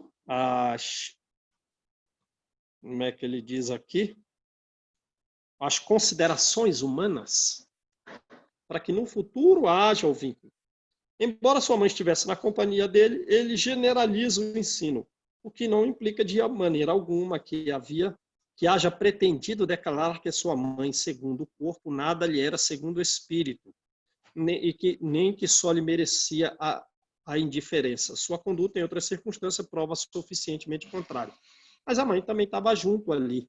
como é que ele diz aqui? As considerações humanas, para que no futuro haja o vínculo. Embora sua mãe estivesse na companhia dele, ele generaliza o ensino, o que não implica de maneira alguma que haja pretendido declarar que sua mãe, segundo o corpo, nada lhe era segundo o espírito, nem que só lhe merecia a indiferença. Sua conduta, em outras circunstâncias, prova suficientemente contrário. Mas a mãe também estava junto ali.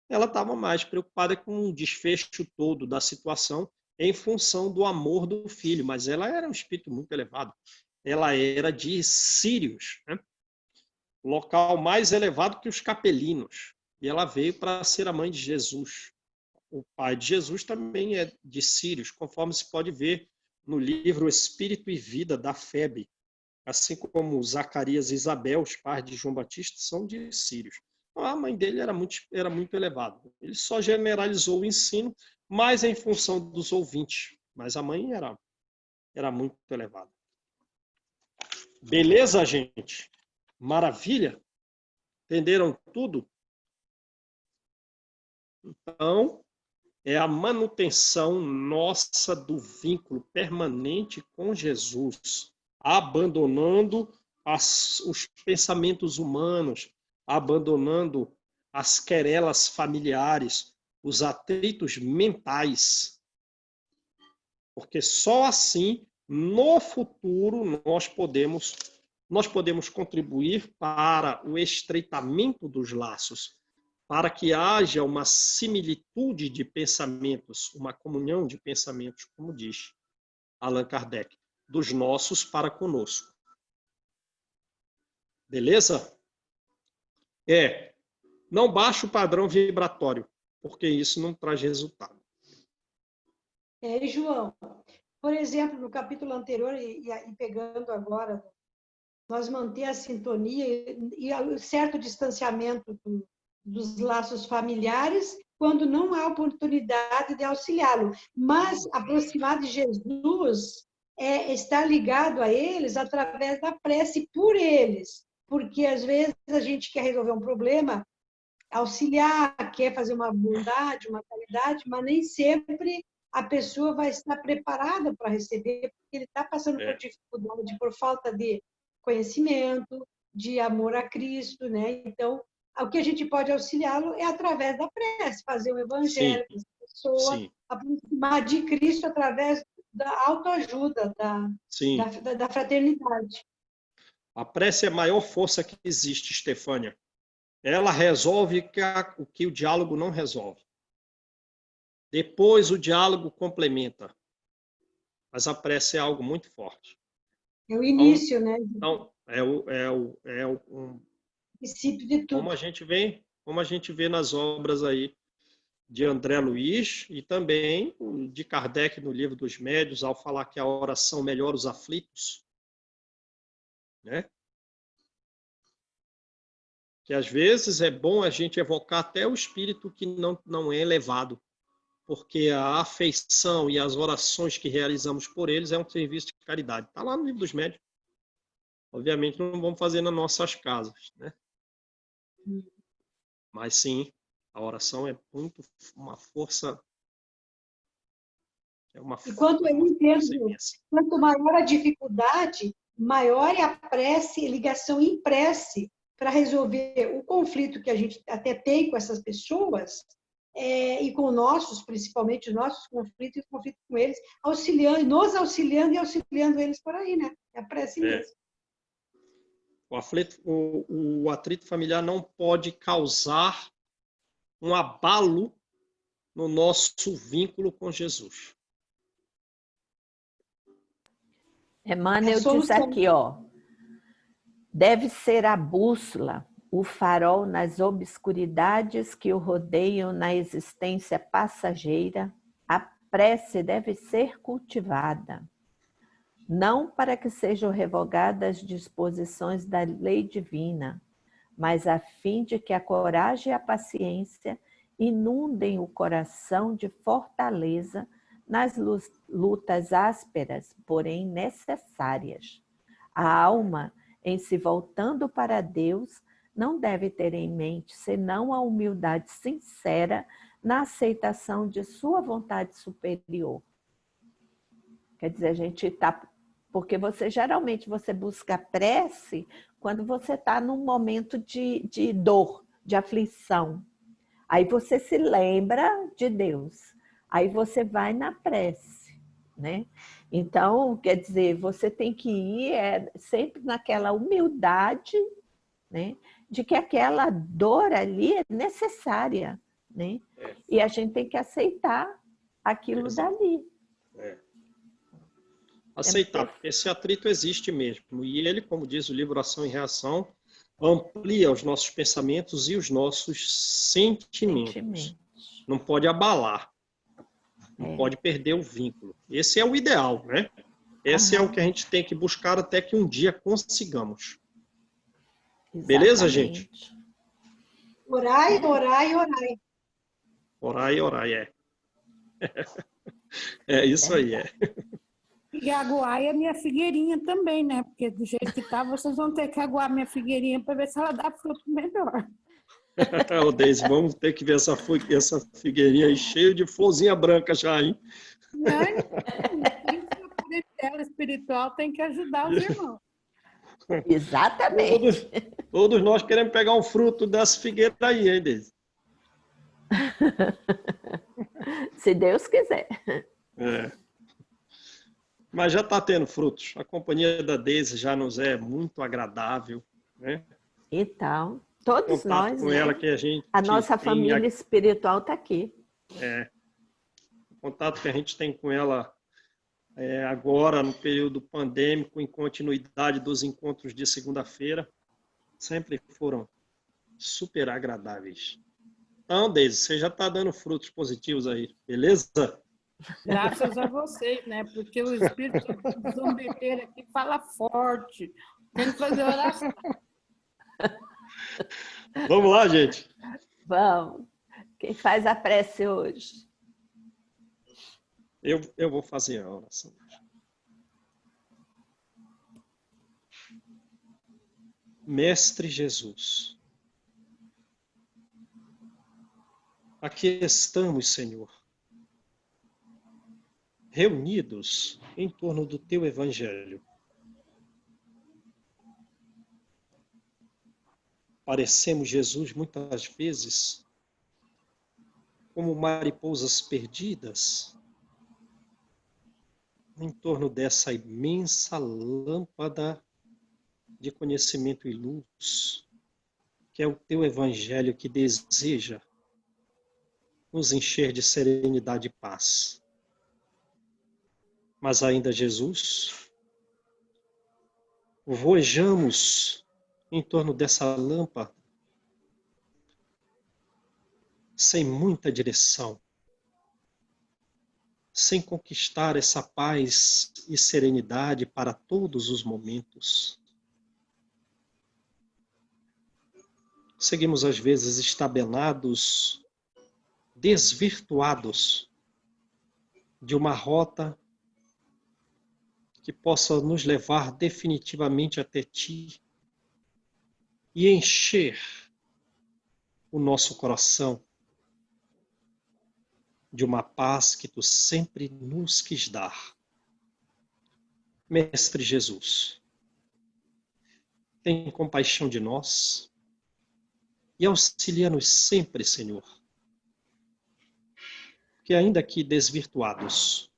Ela estava mais preocupada com o desfecho todo da situação em função do amor do filho, mas ela era um espírito muito elevado. Ela era de Sírios, né? Local mais elevado que os capelinos. E ela veio para ser a mãe de Jesus. O pai de Jesus também é de Sírios, conforme se pode ver no livro Espírito e Vida, da Febe. Assim como Zacarias e Isabel, os pais de João Batista, são de Sírios. Então, a mãe dele era muito elevada. Ele só generalizou o ensino, mas em função dos ouvintes. Mas a mãe era muito elevada. Beleza, gente? Maravilha? Entenderam tudo? Então, é a manutenção nossa do vínculo permanente com Jesus, abandonando os pensamentos humanos, abandonando as querelas familiares, os atritos mentais. Porque só assim, no futuro, nós podemos contribuir para o estreitamento dos laços, para que haja uma similitude de pensamentos, uma comunhão de pensamentos, como diz Allan Kardec, dos nossos para conosco. Beleza? Não baixe o padrão vibratório, porque isso não traz resultado. João, por exemplo, no capítulo anterior, e pegando agora, nós manter a sintonia e o certo distanciamento dos laços familiares, quando não há oportunidade de auxiliá-lo. Mas aproximar de Jesus é estar ligado a eles através da prece por eles. Porque, às vezes, a gente quer resolver um problema, auxiliar, quer fazer uma bondade, uma caridade, mas nem sempre a pessoa vai estar preparada para receber, porque ele está passando por dificuldade, por falta de conhecimento, de amor a Cristo, né? Então, o que a gente pode auxiliá-lo é através da prece, fazer o evangelho, para a pessoa aproximar de Cristo através da autoajuda, da fraternidade. A prece é a maior força que existe, Estefânia. Ela resolve o que o diálogo não resolve. Depois o diálogo complementa. Mas a prece é algo muito forte. É o início, então, né? Então, é o princípio de tudo. Como a gente vê nas obras aí de André Luiz e também de Kardec no Livro dos Médiuns, ao falar que a oração melhora os aflitos, né? Que às vezes é bom a gente evocar até o espírito que não é elevado, porque a afeição e as orações que realizamos por eles é um serviço de caridade. Está lá no Livro dos Médiuns. Obviamente não vamos fazer nas nossas casas, né? Mas sim, a oração é muito uma força. E quanto eu entendo, quanto maior a dificuldade, maior é a prece, ligação em prece, para resolver o conflito que a gente até tem com essas pessoas, e com nossos, principalmente os nossos conflitos e os conflitos com eles, nos auxiliando e auxiliando eles por aí, né? É a prece mesmo. O atrito familiar não pode causar um abalo no nosso vínculo com Jesus. Emmanuel diz aqui, deve ser a bússola, o farol nas obscuridades que o rodeiam na existência passageira. A prece deve ser cultivada, não para que sejam revogadas as disposições da lei divina, mas a fim de que a coragem e a paciência inundem o coração de fortaleza nas lutas ásperas, porém necessárias. A alma, em se voltando para Deus, não deve ter em mente senão a humildade sincera na aceitação de sua vontade superior. Quer dizer, a gente está... Porque geralmente você busca prece quando você está num momento de dor, de aflição. Aí você se lembra de Deus. Aí você vai na prece, né? Então, quer dizer, você tem que ir sempre naquela humildade, né? De que aquela dor ali é necessária, né? E a gente tem que aceitar aquilo dali. Aceitar, porque esse atrito existe mesmo. E ele, como diz o livro Ação e Reação, amplia os nossos pensamentos e os nossos sentimentos. Não pode abalar. Não pode perder o vínculo. Esse é o ideal, né? Esse é o que a gente tem que buscar até que um dia consigamos. Exatamente. Beleza, gente? Orai, orai, orai. Orai, orai, É isso aí, E aguar a minha figueirinha também, né? Porque do jeito que tá, vocês vão ter que aguar a minha figueirinha para ver se ela dá fruto melhor. Ô, Deise, vamos ter que ver essa figueirinha aí cheia de florzinha branca já, hein? Tem que ser parentela espiritual, tem que ajudar os irmãos. Exatamente. Todos nós queremos pegar um fruto dessa figueira aí, hein, Deise? Se Deus quiser. Mas já está tendo frutos. A companhia da Deise já nos é muito agradável, né? Então. Todos contato nós, com né? ela que a gente A nossa tem família espiritual está aqui. o contato que a gente tem com ela agora, no período pandêmico, em continuidade dos encontros de segunda-feira, sempre foram super agradáveis. Então, Deise, você já está dando frutos positivos aí, beleza? Graças a vocês, né? Porque o espírito zombeteiro aqui fala forte. Tem que fazer oração. Vamos lá, gente. Vamos. Quem faz a prece hoje? Eu vou fazer a oração. Mestre Jesus, aqui estamos, Senhor, reunidos em torno do Teu Evangelho. Parecemos, Jesus, muitas vezes como mariposas perdidas em torno dessa imensa lâmpada de conhecimento e luz, que é o Teu Evangelho que deseja nos encher de serenidade e paz. Mas ainda, Jesus, voejamos em torno dessa lâmpada sem muita direção, sem conquistar essa paz e serenidade para todos os momentos. Seguimos, às vezes, estabenados, desvirtuados de uma rota que possa nos levar definitivamente até Ti e encher o nosso coração de uma paz que Tu sempre nos quis dar. Mestre Jesus, tem compaixão de nós e auxilia-nos sempre, Senhor, que ainda que desvirtuados,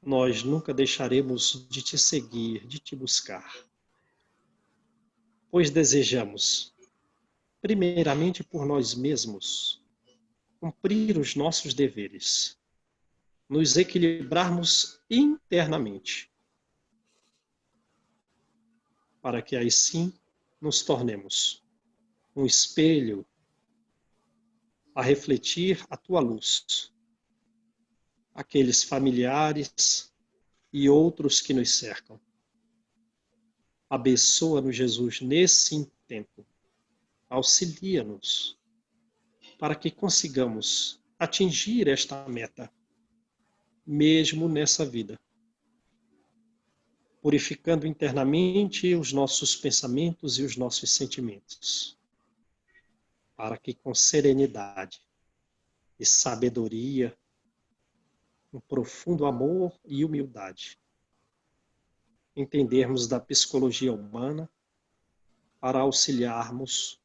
nós nunca deixaremos de Te seguir, de Te buscar, pois desejamos, primeiramente por nós mesmos, cumprir os nossos deveres, nos equilibrarmos internamente, para que aí sim nos tornemos um espelho a refletir a Tua luz, aqueles familiares e outros que nos cercam. Abençoa-nos, Jesus, nesse intento. Auxilia-nos para que consigamos atingir esta meta, mesmo nessa vida, purificando internamente os nossos pensamentos e os nossos sentimentos, para que com serenidade e sabedoria, um profundo amor e humildade, entendermos da psicologia humana para auxiliarmos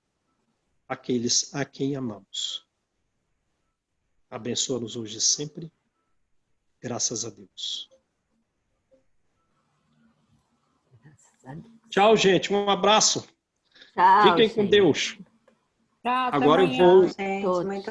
aqueles a quem amamos. Abençoa-nos hoje e sempre. Graças a Deus. Graças a Deus. Tchau, gente. Um abraço. Tchau, Fiquem com gente. Deus. Tchau, até Agora eu amanhã. vou Gente, Todos. muito